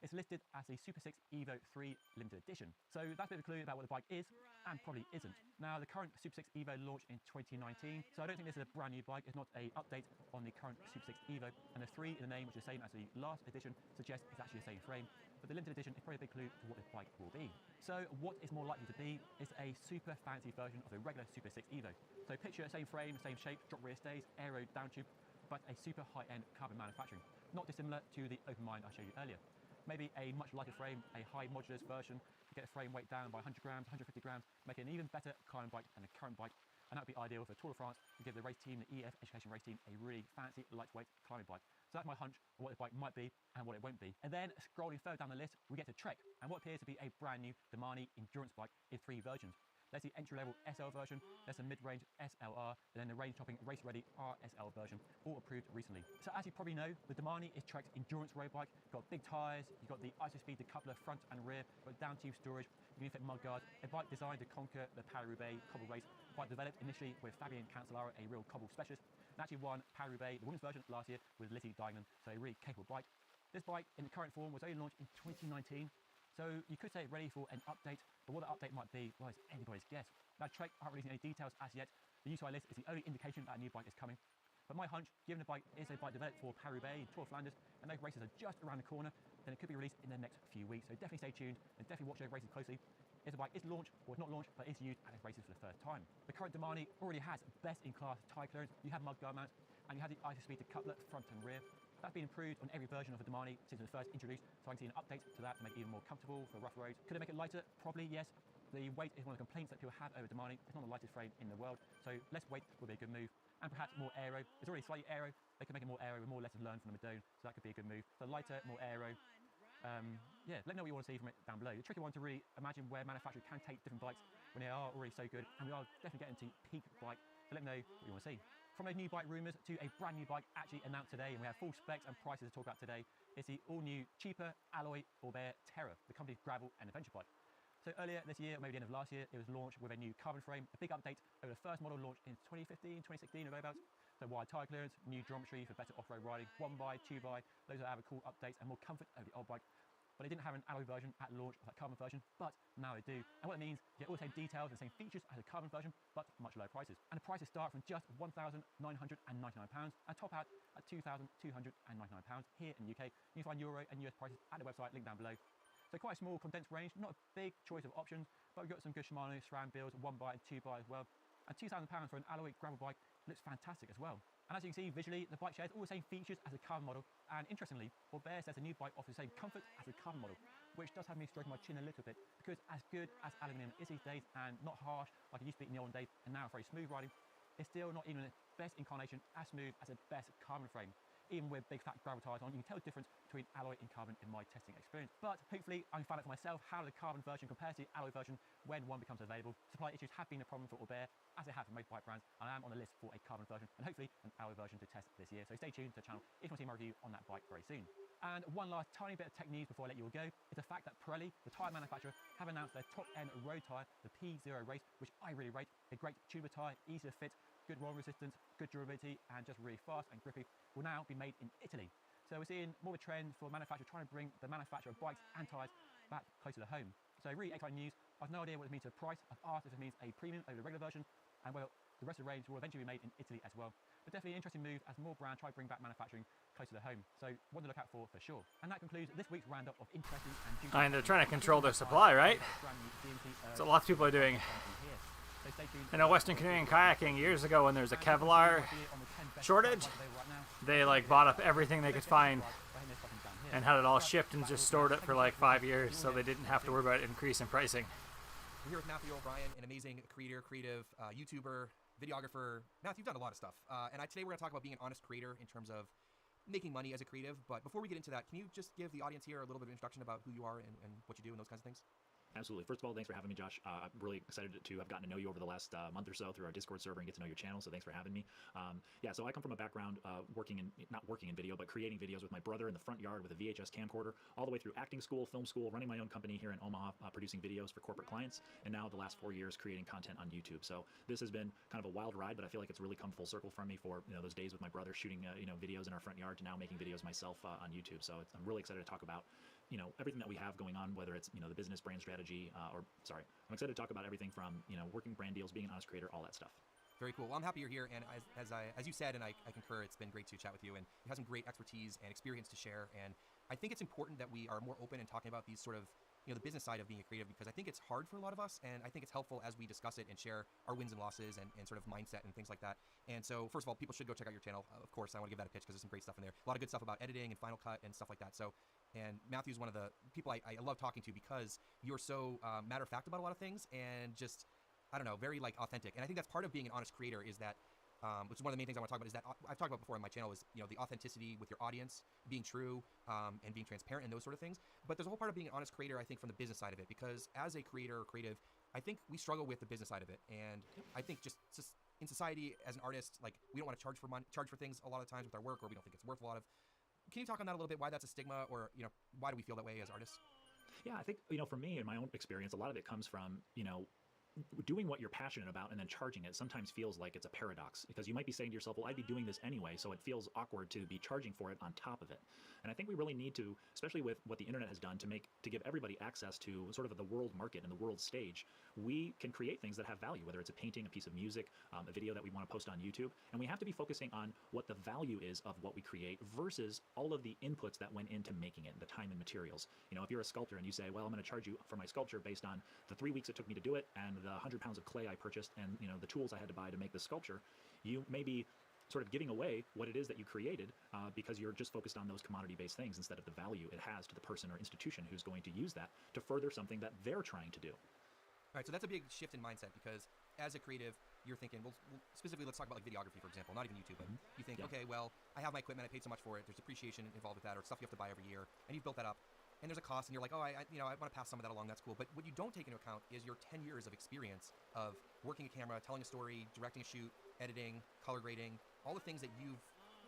It's listed as a Super 6 Evo 3 limited edition. So that's a bit of a clue about what the bike is and probably isn't. Now, the current Super 6 Evo launched in 2019, so I don't think this is a brand new bike. It's not an update on the current Super 6 Evo. And the 3 in the name, which is the same as the last edition, suggests it's actually the same frame. But the limited edition is probably a big clue to what this bike will be. So what is more likely to be is a super fancy version of the regular Super 6 Evo. So picture same frame, same shape, drop rear stays, aero down tube, but a super high-end carbon manufacturing. Not dissimilar to the Open Mind I showed you earlier. Maybe a much lighter frame, a high modulus version to get the frame weight down by 100 grams, 150 grams, make it an even better climbing bike than the current bike. And that would be ideal for Tour de France to give the race team, the EF Education Race Team, a really fancy, lightweight climbing bike. So that's my hunch of what the bike might be and what it won't be. And then scrolling further down the list, we get to Trek and what appears to be a brand new Domane endurance bike in 3 versions. There's the entry-level SL version, there's a mid-range SLR, and then the range-topping race-ready RSL version, all approved recently. So as you probably know, the Domane is Trek's endurance road bike. You've got big tyres, you've got the ISOSpeed decoupler front and rear, you've got down tube storage, you can fit mud guards, a bike designed to conquer the Paris-Roubaix cobble race, a bike developed initially with Fabien Cancellara, a real cobble specialist, and actually won Paris-Roubaix, the women's version, last year with Lizzie Deignan, so a really capable bike. This bike, in the current form, was only launched in 2019, so you could say it's ready for an update, but what the update might be, well, it's anybody's guess. Now, Trek aren't releasing any details as yet. The UCI list is the only indication that a new bike is coming. But my hunch, given the bike is a bike developed for Paris-Roubaix and Tour of Flanders, and those races are just around the corner, then it could be released in the next few weeks. So definitely stay tuned and definitely watch those races closely. If the bike is launched or not launched, but is used at those races for the first time. The current Domane already has best-in-class tyre clearance. You have mudguard mounts, and you have the ISOSpeed decoupler front and rear. That's been improved on every version of the Domane since it was first introduced, so I can see an update to that to make it even more comfortable for rough roads. Could it make it lighter? Probably, yes. The weight is one of the complaints that people have over Domane. It's not the lightest frame in the world, so less weight would be a good move. And perhaps more aero. It's already slightly aero. They could make it more aero with more lessons learned from the Madone, so that could be a good move. So lighter, more aero. Yeah, let me know what you want to see from it down below. The tricky one to really imagine where manufacturers can take different bikes when they are already so good, and we are definitely getting to peak bike. So let me know what you want to see. From those new bike rumours to a brand new bike actually announced today, and we have full specs and prices to talk about today, is the all-new, cheaper Alloy Orbea Terra, the company's gravel and adventure bike. So earlier this year, maybe the end of last year, it was launched with a new carbon frame, a big update over the first model launched in 2015, 2016 or thereabouts. So wide tyre clearance, new geometry for better off-road riding, 1x, 2x, those are cool updates and more comfort over the old bike. But they didn't have an alloy version at launch of that carbon version, but now they do. And what it means, you get all the same details and same features as a carbon version, but much lower prices. And the prices start from just £1,999 and top out at £2,299 here in the UK. You can find Euro and US prices at the website, link down below. So quite a small condensed range, not a big choice of options, but we've got some good Shimano SRAM builds, 1x and 2x as well. And £2,000 for an alloy gravel bike looks fantastic as well. And as you can see visually, the bike shares all the same features as a carbon model. And interestingly, Orbea says the new bike offers the same comfort as the carbon model, which does have me stroking my chin a little bit, because as good as aluminium is these days and not harsh like it used to be in the old days and now very smooth riding, it's still not even the best incarnation as smooth as the best carbon frame. Even with big fat gravel tyres on, you can tell the difference between alloy and carbon in my testing experience. But hopefully I can find out for myself how the carbon version compares to the alloy version when one becomes available. Supply issues have been a problem for Orbea, as they have for most bike brands, and I am on the list for a carbon version and hopefully an alloy version to test this year. So stay tuned to the channel if you want to see my review on that bike very soon. And one last tiny bit of tech news before I let you all go is the fact that Pirelli, the tyre manufacturer, have announced their top-end road tyre, the P0 Race, which I really rate. A great tubular tyre, easy to fit, good roll resistance, good durability, and just really fast and grippy, will now be made in Italy. So we're seeing more of a trend for manufacturers trying to bring the manufacture of bikes and tyres back closer to home. So really exciting news. I have no idea what it means to the price. I've asked if it means a premium over the regular version, and well, the rest of the range will eventually be made in Italy as well. But definitely an interesting move as more brands try to bring back manufacturing closer to home. So one to look out for sure. And that concludes this week's roundup of interesting and juicy. And they're trying to control their supply, right? So lots of people are doing. I know Western Canadian Kayaking years ago when there was a Kevlar shortage, they like bought up everything they could find and had it all shipped and just stored it for like 5 years, so they didn't have to worry about increase in pricing. We're here with Matthew O'Brien, an amazing creator, creative YouTuber, videographer. Matthew, you've done a lot of stuff. And today we're going to talk about being an honest creator in terms of making money as a creative. But before we get into that, can you just give the audience here a little bit of introduction about who you are and what you do and those kinds of things? Absolutely. First of all, thanks for having me, Josh. I'm really excited to have gotten to know you over the last month or so through our Discord server and get to know your channel. So thanks for having me. So I come from a background not working in video, but creating videos with my brother in the front yard with a VHS camcorder, all the way through acting school, film school, running my own company here in Omaha, producing videos for corporate clients, and now the last 4 years creating content on YouTube. So this has been kind of a wild ride, but I feel like it's really come full circle for me for those days with my brother shooting videos in our front yard to now making videos myself on YouTube. So I'm really excited to talk about everything that we have going on, whether it's the business brand strategy I'm excited to talk about everything from working brand deals, being an honest creator, all that stuff. Very cool. Well, I'm happy you're here, and as you said, and I concur, it's been great to chat with you, and you have some great expertise and experience to share. And I think it's important that we are more open in talking about these sort of the business side of being a creative, because I think it's hard for a lot of us, and I think it's helpful as we discuss it and share our wins and losses and sort of mindset and things like that. And so first of all, people should go check out your channel. Of course, I want to give that a pitch because there's some great stuff in there. A lot of good stuff about editing and Final Cut and stuff like that. So, and Matthew's one of the people I love talking to because you're so matter of fact about a lot of things and just, I don't know, very like authentic. And I think that's part of being an honest creator is that which is one of the main things I want to talk about, is that I've talked about before on my channel is, the authenticity with your audience, being true, and being transparent and those sort of things. But there's a whole part of being an honest creator, I think, from the business side of it, because as a creator or creative, I think we struggle with the business side of it. And I think just in society as an artist, like we don't want to charge for things a lot of times with our work, or we don't think it's worth a lot of. Can you talk on that a little bit, why that's a stigma, or, why do we feel that way as artists? Yeah, I think, for me, in my own experience, a lot of it comes from, doing what you're passionate about and then charging it sometimes feels like it's a paradox, because you might be saying to yourself, well, I'd be doing this anyway, so it feels awkward to be charging for it on top of it. And I think we really need to, especially with what the internet has done to give everybody access to sort of the world market and the world stage, we can create things that have value, whether it's a painting, a piece of music, a video that we want to post on YouTube. And we have to be focusing on what the value is of what we create versus all of the inputs that went into making it, the time and materials. If you're a sculptor and you say, well, I'm going to charge you for my sculpture based on the 3 weeks it took me to do it and the 100 pounds of clay I purchased and the tools I had to buy to make the sculpture, you may be sort of giving away what it is that you created because you're just focused on those commodity-based things instead of the value it has to the person or institution who's going to use that to further something that they're trying to do. All right, so that's a big shift in mindset, because as a creative, you're thinking, well, specifically, let's talk about like videography, for example, not even YouTube, but you think, okay, well, I have my equipment, I paid so much for it, there's depreciation involved with that, or stuff you have to buy every year, and you've built that up, and there's a cost, and you're like, oh, I want to pass some of that along, that's cool. But what you don't take into account is your 10 years of experience of working a camera, telling a story, directing a shoot, editing, color grading, all the things that you've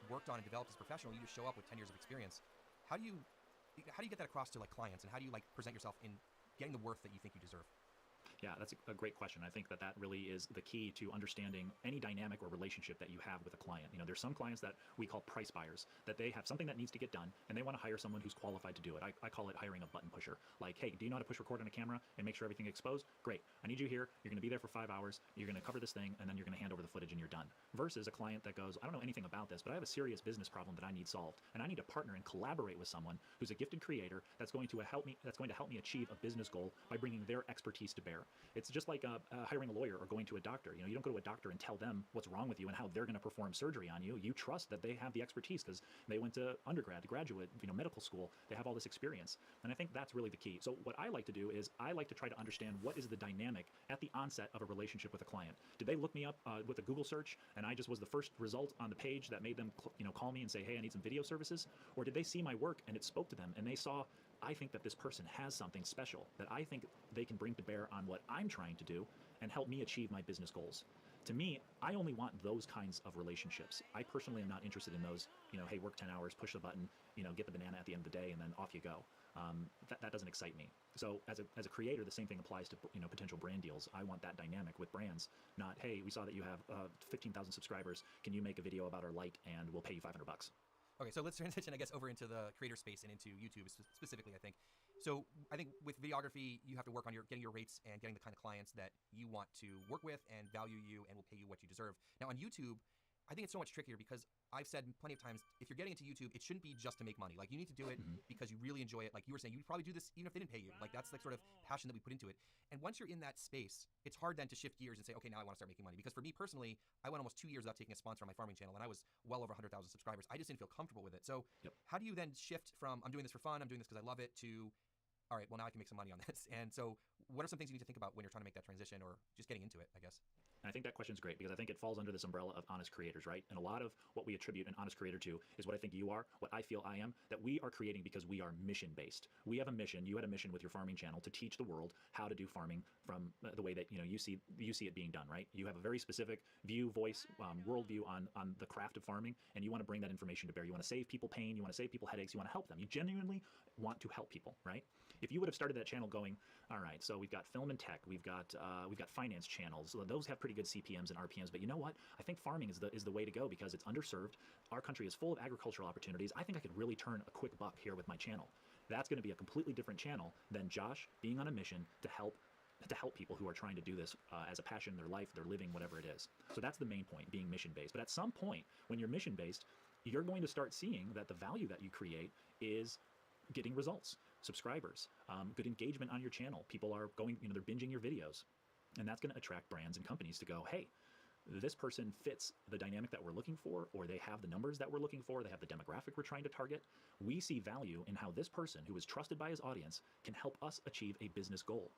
worked on and developed as a professional. You just show up with 10 years of experience. How do you get that across to like clients, and how do you like present yourself in getting the worth that you think you deserve? Yeah, that's a great question. I think that really is the key to understanding any dynamic or relationship that you have with a client. There's some clients that we call price buyers, that they have something that needs to get done, and they want to hire someone who's qualified to do it. I call it hiring a button pusher. Like, hey, do you know how to push record on a camera and make sure everything's exposed? Great. I need you here. You're going to be there for 5 hours. You're going to cover this thing, and then you're going to hand over the footage, and you're done. Versus a client that goes, I don't know anything about this, but I have a serious business problem that I need solved, and I need to partner and collaborate with someone who's a gifted creator that's going to help me achieve a business goal by bringing their expertise to bear. It's just like hiring a lawyer or going to a doctor. You don't go to a doctor and tell them what's wrong with you and how they're going to perform surgery on you. You trust that they have the expertise because they went to undergrad, to graduate, medical school. They have all this experience. And I think that's really the key. So what I like to do is I like to try to understand what is the dynamic at the onset of a relationship with a client. Did they look me up with a Google search and I just was the first result on the page that made them call me and say, hey, I need some video services? Or did they see my work and it spoke to them and they saw, I think that this person has something special that I think they can bring to bear on what I'm trying to do and help me achieve my business goals. To me, I only want those kinds of relationships. I personally am not interested in those, hey, work 10 hours, push the button, get the banana at the end of the day, and then off you go. That doesn't excite me. So as a creator, the same thing applies to potential brand deals. I want that dynamic with brands, not, hey, we saw that you have 15,000 subscribers. Can you make a video about our light and we'll pay you $500? Okay, so let's transition, I guess, over into the creator space and into YouTube specifically, I think. So I think with videography, you have to work on getting your rates and getting the kind of clients that you want to work with and value you and will pay you what you deserve. Now on YouTube, I think it's so much trickier because I've said plenty of times, if you're getting into YouTube, it shouldn't be just to make money. Like, you need to do it because you really enjoy it. Like you were saying, you would probably do this even if they didn't pay you. Like, that's the sort of passion that we put into it. And once you're in that space, it's hard then to shift gears and say, okay, now I want to start making money. Because for me personally, I went almost 2 years without taking a sponsor on my farming channel, and I was well over 100,000 subscribers. I just didn't feel comfortable with it. So how do you then shift from, I'm doing this for fun, I'm doing this because I love it, to, all right, well, now I can make some money on this. And so what are some things you need to think about when you're trying to make that transition or just getting into it, I guess? And I think that question's great because I think it falls under this umbrella of honest creators, right? And a lot of what we attribute an honest creator to is what I think you are, what I feel I am, that we are creating because we are mission based. We have a mission. You had a mission with your farming channel to teach the world how to do farming from the way that you see it being done, right? You have a very specific view, voice, worldview on the craft of farming, and you want to bring that information to bear. You want to save people pain. You want to save people headaches. You want to help them. You genuinely want to help people, right? If you would have started that channel going, all right, so we've got film and tech, we've got finance channels. Those have pretty good CPMs and RPMs, but you know what? I think farming is the way to go because it's underserved. Our country is full of agricultural opportunities. I think I could really turn a quick buck here with my channel. That's going to be a completely different channel than Josh being on a mission to help people who are trying to do this as a passion, their life, their living, whatever it is. So that's the main point, being mission-based. But at some point, when you're mission-based, you're going to start seeing that the value that you create is getting results, subscribers, good engagement on your channel. People are going, they're binging your videos. And that's going to attract brands and companies to go, hey, this person fits the dynamic that we're looking for, or they have the numbers that we're looking for, they have the demographic we're trying to target. We see value in how this person, who is trusted by his audience, can help us achieve a business goal.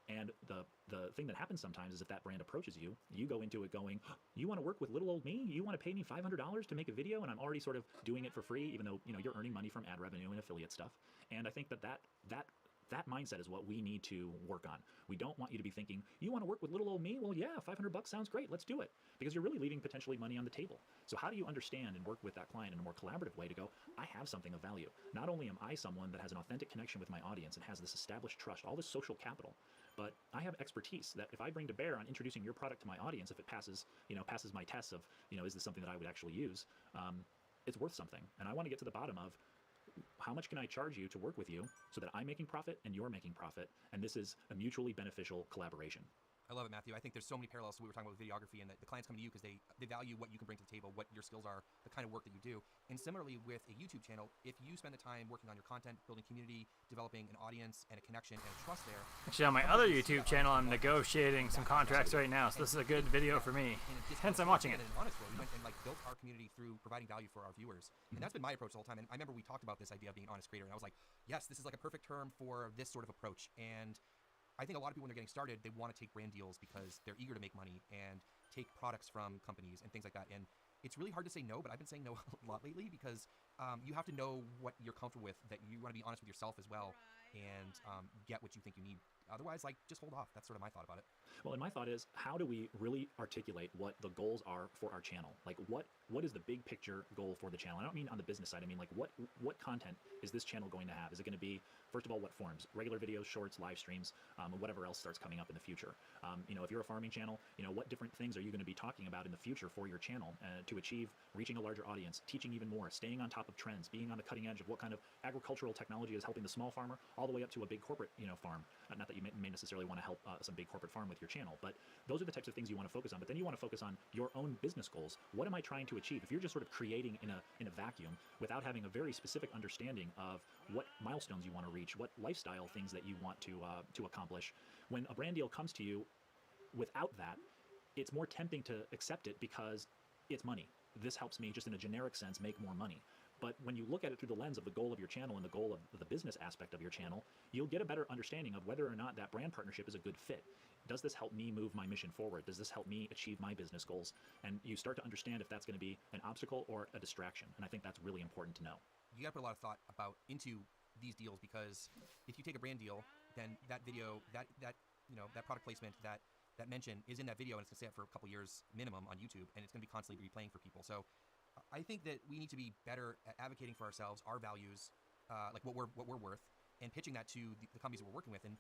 And the thing that happens sometimes is if that brand approaches you, you go into it going, you want to work with little old me? You want to pay me $500 to make a video? And I'm already sort of doing it for free, even though, you're earning money from ad revenue and affiliate stuff. And I think that mindset is what we need to work on. We don't want you to be thinking, you want to work with little old me? Well, yeah, $500 sounds great. Let's do it. Because you're really leaving potentially money on the table. So how do you understand and work with that client in a more collaborative way to go, I have something of value. Not only am I someone that has an authentic connection with my audience and has this established trust, all this social capital, but I have expertise that if I bring to bear on introducing your product to my audience, if it passes my tests of, is this something that I would actually use, it's worth something. And I want to get to the bottom of, how much can I charge you to work with you so that I'm making profit and you're making profit, and this is a mutually beneficial collaboration. I love it, Matthew. I think there's so many parallels to what we were talking about with videography, and the clients come to you because they value what you can bring to the table, what your skills are, the kind of work that you do. And similarly with a YouTube channel, if you spend the time working on your content, building community, developing an audience and a connection and a trust there. Actually, on my other YouTube channel, I'm negotiating some contracts right now, so this is a good video for me. Hence, I'm watching it. We went and built our community through providing value for our viewers. And that's been my approach the whole time. And I remember we talked about this idea of being an honest creator, and I was like, yes, this is like a perfect term for this sort of approach. And I think a lot of people, when they're getting started, they want to take brand deals because they're eager to make money and take products from companies and things like that. And it's really hard to say no, but I've been saying no a lot lately because you have to know what you're comfortable with, that you want to be honest with yourself as well, and get what you think you need. Otherwise, just hold off. That's sort of my thought about it. Well, and my thought is, how do we really articulate what the goals are for our channel? Like, what is the big picture goal for the channel? I don't mean on the business side. I mean, what content is this channel going to have? Is it going to be, first of all, what forms? Regular videos, shorts, live streams, and whatever else starts coming up in the future. If you're a farming channel, what different things are you going to be talking about in the future for your channel to achieve reaching a larger audience, teaching even more, staying on top of trends, being on the cutting edge of what kind of agricultural technology is helping the small farmer all the way up to a big corporate, farm. Not that you may necessarily want to help some big corporate farm with your channel, but those are the types of things you want to focus on. But then you want to focus on your own business goals. What am I trying to achieve? If you're just sort of creating in a vacuum without having a very specific understanding of what milestones you want to reach, what lifestyle things that you want to accomplish, when a brand deal comes to you without that, it's more tempting to accept it because it's money. This helps me just in a generic sense make more money. But when you look at it through the lens of the goal of your channel and the goal of the business aspect of your channel, you'll get a better understanding of whether or not that brand partnership is a good fit. Does this help me move my mission forward? Does this help me achieve my business goals? And you start to understand if that's going to be an obstacle or a distraction. And I think that's really important to know. You got to put a lot of thought into these deals, because if you take a brand deal, then that video, that product placement, that mention is in that video, and it's going to stay up for a couple years minimum on YouTube, and it's going to be constantly replaying for people. So I think that we need to be better at advocating for ourselves, our values, like what we're worth, and pitching that to the companies that we're working with. And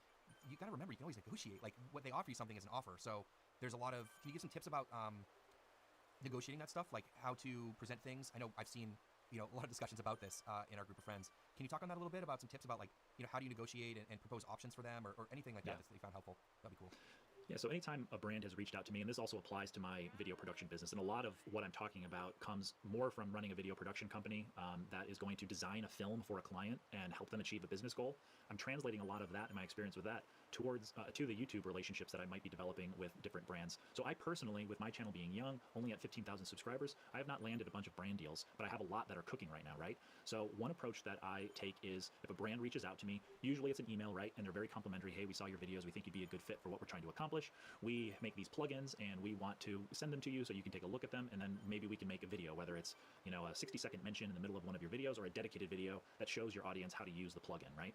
you got to remember, you can always negotiate. Like, what they offer you something is an offer. So there's a lot of. Can you give some tips about negotiating that stuff, like how to present things? I know I've seen a lot of discussions about this in our group of friends. Can you talk on that a little bit about some tips about, like, how do you negotiate and propose options for them, or anything like that that you found helpful? That'd be cool. Yeah, so anytime a brand has reached out to me, and this also applies to my video production business, and a lot of what I'm talking about comes more from running a video production company that is going to design a film for a client and help them achieve a business goal. I'm translating a lot of that and my experience with that towards to the YouTube relationships that I might be developing with different brands. So I personally, with my channel being young, only at 15,000 subscribers, I have not landed a bunch of brand deals, but I have a lot that are cooking right now, right? So one approach that I take is if a brand reaches out to me, usually it's an email, right? And they're very complimentary. Hey, we saw your videos. We think you'd be a good fit for what we're trying to accomplish. We make these plugins and we want to send them to you so you can take a look at them, and then maybe we can make a video, whether it's, you know, a 60-second mention in the middle of one of your videos or a dedicated video that shows your audience how to use the plugin, right?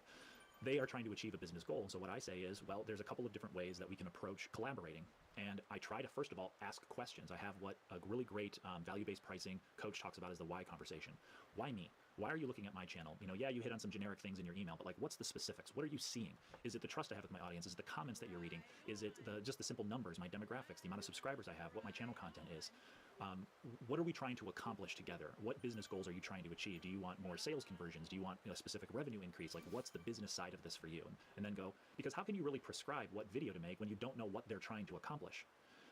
They are trying to achieve a business goal. So what I say is, well, there's a couple of different ways that we can approach collaborating. And I try to, first of all, ask questions. I have what a really great value-based pricing coach talks about as the why conversation. Why me? Why are you looking at my channel? You know, yeah, you hit on some generic things in your email, but like, what's the specifics? What are you seeing? Is it the trust I have with my audience? Is it the comments that you're reading? Is it just the simple numbers, my demographics, the amount of subscribers I have, what my channel content is? What are we trying to accomplish together? What business goals are you trying to achieve? Do you want more sales conversions? Do you want a specific revenue increase? Like, what's the business side of this for you? And then go, because how can you really prescribe what video to make when you don't know what they're trying to accomplish?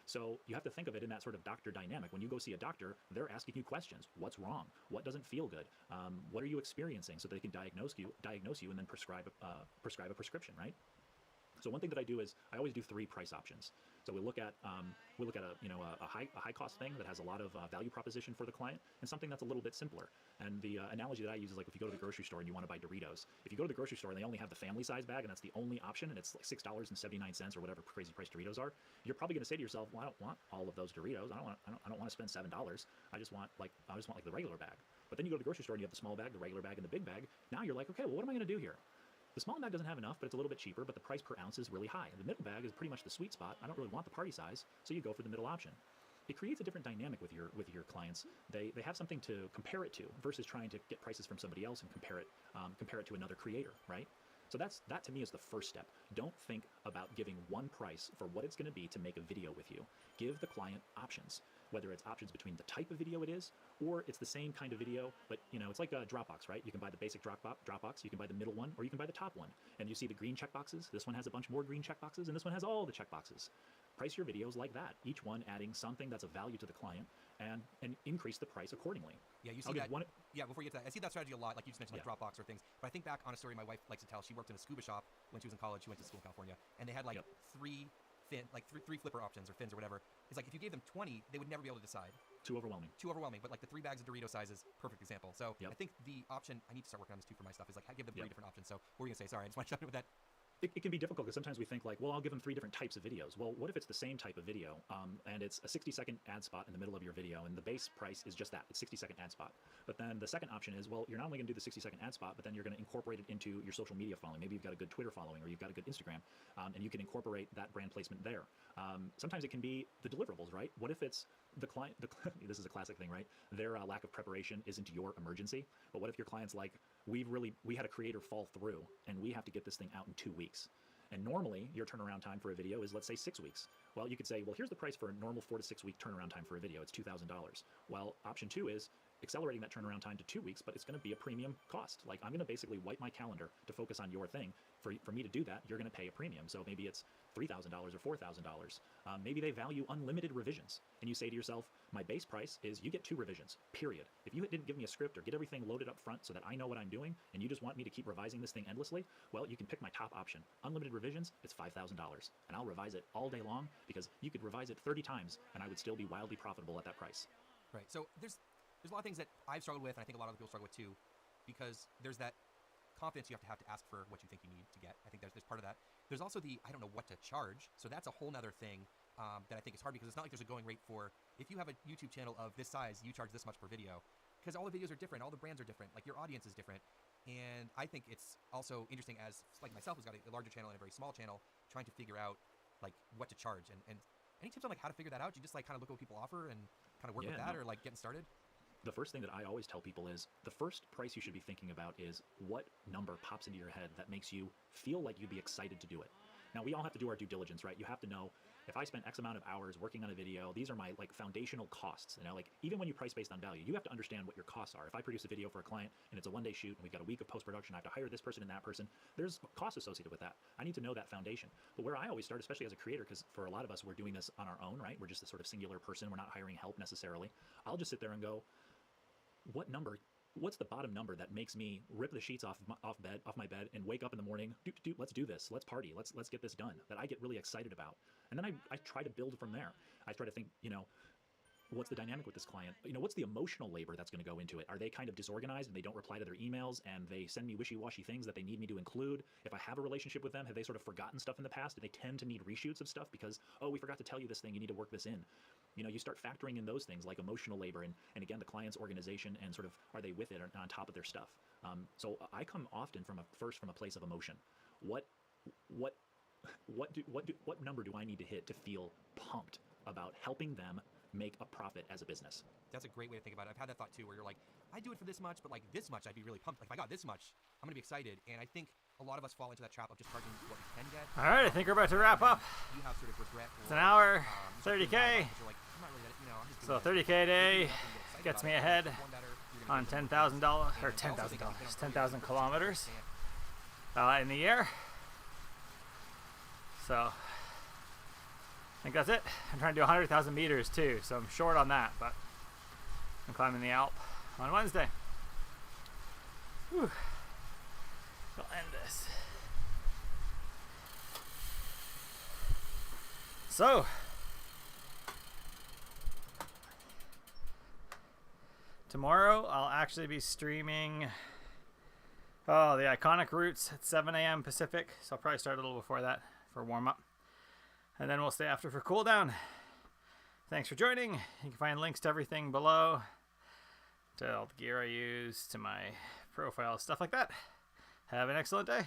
So you have to think of it in that sort of doctor dynamic. When you go see a doctor, they're asking you questions. What's wrong? What doesn't feel good? What are you experiencing? So they can diagnose you, and then prescribe a prescription, right? So one thing that I do is I always do 3 price options. So we look at a high cost thing that has a lot of value proposition for the client, and something that's a little bit simpler. And the analogy that I use is like if you go to the grocery store and you want to buy Doritos. If you go to the grocery store and they only have the family size bag and that's the only option, and it's like $6.79 or whatever crazy price Doritos are, you're probably going to say to yourself, well, I don't want all of those Doritos. I don't want to spend $7. I just want like the regular bag. But then you go to the grocery store and you have the small bag, the regular bag, and the big bag. Now you're like, okay, well, what am I going to do here? The small bag doesn't have enough, but it's a little bit cheaper, but the price per ounce is really high. The middle bag is pretty much the sweet spot. I don't really want the party size, so you go for the middle option. It creates a different dynamic with your clients. They have something to compare it to versus trying to get prices from somebody else and compare it to another creator, right? So that to me is the first step. Don't think about giving one price for what it's going to be to make a video with you. Give the client options, whether it's options between the type of video it is, or it's the same kind of video, but you know, it's like a Dropbox, right? You can buy the basic Dropbox, you can buy the middle one, or you can buy the top one. And you see the green checkboxes. This one has a bunch more green checkboxes, and this one has all the checkboxes. Price your videos like that, each one adding something that's of value to the client, and increase the price accordingly. Yeah, you see that. Yeah, before you get to that, I see that strategy a lot, like you just mentioned, like Dropbox or things. But I think back on a story my wife likes to tell. She worked in a scuba shop when she was in college. She went to school in California, and they had like three flipper options or fins or whatever. It's like if you gave them 20, they would never be able to decide. Too overwhelming. But like the 3 bags of Dorito sizes, perfect example. So I think the option, I need to start working on this too for my stuff, is like give them 3 different options. So what were you gonna say? Sorry, I just want to jump in with that. It can be difficult because sometimes we think like, well, I'll give them 3 different types of videos. Well, what if it's the same type of video and it's a 60-second ad spot in the middle of your video, and the base price is just that, it's 60-second ad spot. But then the second option is, well, you're not only going to do the 60-second ad spot, but then you're going to incorporate it into your social media following. Maybe you've got a good Twitter following, or you've got a good Instagram, and you can incorporate that brand placement there. Sometimes it can be the deliverables, right? What if it's the client, this is a classic thing, right? Their lack of preparation isn't your emergency. But what if your client's like, we had a creator fall through, and we have to get this thing out in 2 weeks. And normally, your turnaround time for a video is, let's say, 6 weeks. Well, you could say, well, here's the price for a normal 4 to 6 week turnaround time for a video. It's $2,000. Well, option 2 is accelerating that turnaround time to 2 weeks, but it's going to be a premium cost. Like, I'm going to basically wipe my calendar to focus on your thing. For me to do that, you're going to pay a premium. So maybe it's $3,000 or $4,000. Maybe they value unlimited revisions. And you say to yourself, my base price is you get 2 revisions, period. If you didn't give me a script or get everything loaded up front so that I know what I'm doing, and you just want me to keep revising this thing endlessly, well, you can pick my top option. Unlimited revisions, it's $5,000. And I'll revise it all day long, because you could revise it 30 times and I would still be wildly profitable at that price. Right. So there's a lot of things that I've struggled with, and I think a lot of other people struggle with too, because there's that confidence you have to ask for what you think you need to get. I think there's part of that. There's also the I don't know what to charge. So that's a whole nother thing that I think is hard, because it's not like there's a going rate for, if you have a YouTube channel of this size, you charge this much per video, because all the videos are different, all the brands are different, like your audience is different. And I think it's also interesting, as like myself, who's got a larger channel and a very small channel, trying to figure out like what to charge. And any tips on like how to figure that out? Do you just like kind of look at what people offer and kind of work with that, or like getting started? The first thing that I always tell people is the first price you should be thinking about is what number pops into your head that makes you feel like you'd be excited to do it. Now, we all have to do our due diligence, right? You have to know, if I spent X amount of hours working on a video, these are my like foundational costs. You know, like even when you price based on value, you have to understand what your costs are. If I produce a video for a client and it's a 1-day shoot and we've got a week of post-production, I have to hire this person and that person, there's costs associated with that. I need to know that foundation. But where I always start, especially as a creator, because for a lot of us, we're doing this on our own, right? We're just a sort of singular person. We're not hiring help necessarily. I'll just sit there and go, what number what's the bottom number that makes me rip the sheets off my bed and wake up in the morning, let's do this, let's party, let's get this done, that I get really excited about. And then I try to build from there. I try to think, what's the dynamic with this client? What's the emotional labor that's going to go into it? Are they kind of disorganized and they don't reply to their emails and they send me wishy-washy things that they need me to include? If I have a relationship with them, have they sort of forgotten stuff in the past? Do they tend to need reshoots of stuff because, oh, we forgot to tell you this thing, you need to work this in? You start factoring in those things like emotional labor and again, the client's organization and sort of, are they with it or on top of their stuff? So I come often from a place of emotion. What number do I need to hit to feel pumped about helping them make a profit as a business? That's a great way to think about it. I've had that thought too, where you're like, I do it for this much, but like this much, I'd be really pumped. Like if I got this much, I'm gonna be excited. And I think a lot of us fall into that trap of just charging what we can get. All right, I think we're about to wrap up. You have sort of regret. It's an hour, something 30K. like, I'm really, I'm just So doing it. 30K a day You're gonna get excited gets about me it. ahead Perform better, you're gonna on get $10,000 more or And I also $10,000, think if you can 10,000 kilometers understand- in the year. So I think that's it. I'm trying to do 100,000 meters too, so I'm short on that, but I'm climbing the Alp on Wednesday. Whew. I'll end this. So, tomorrow I'll actually be streaming the Iconic Routes at 7 a.m. Pacific, so I'll probably start a little before that for warm-up. And then we'll stay after for cool down. Thanks for joining. You can find links to everything below, to all the gear I use, to my profile, stuff like that. Have an excellent day.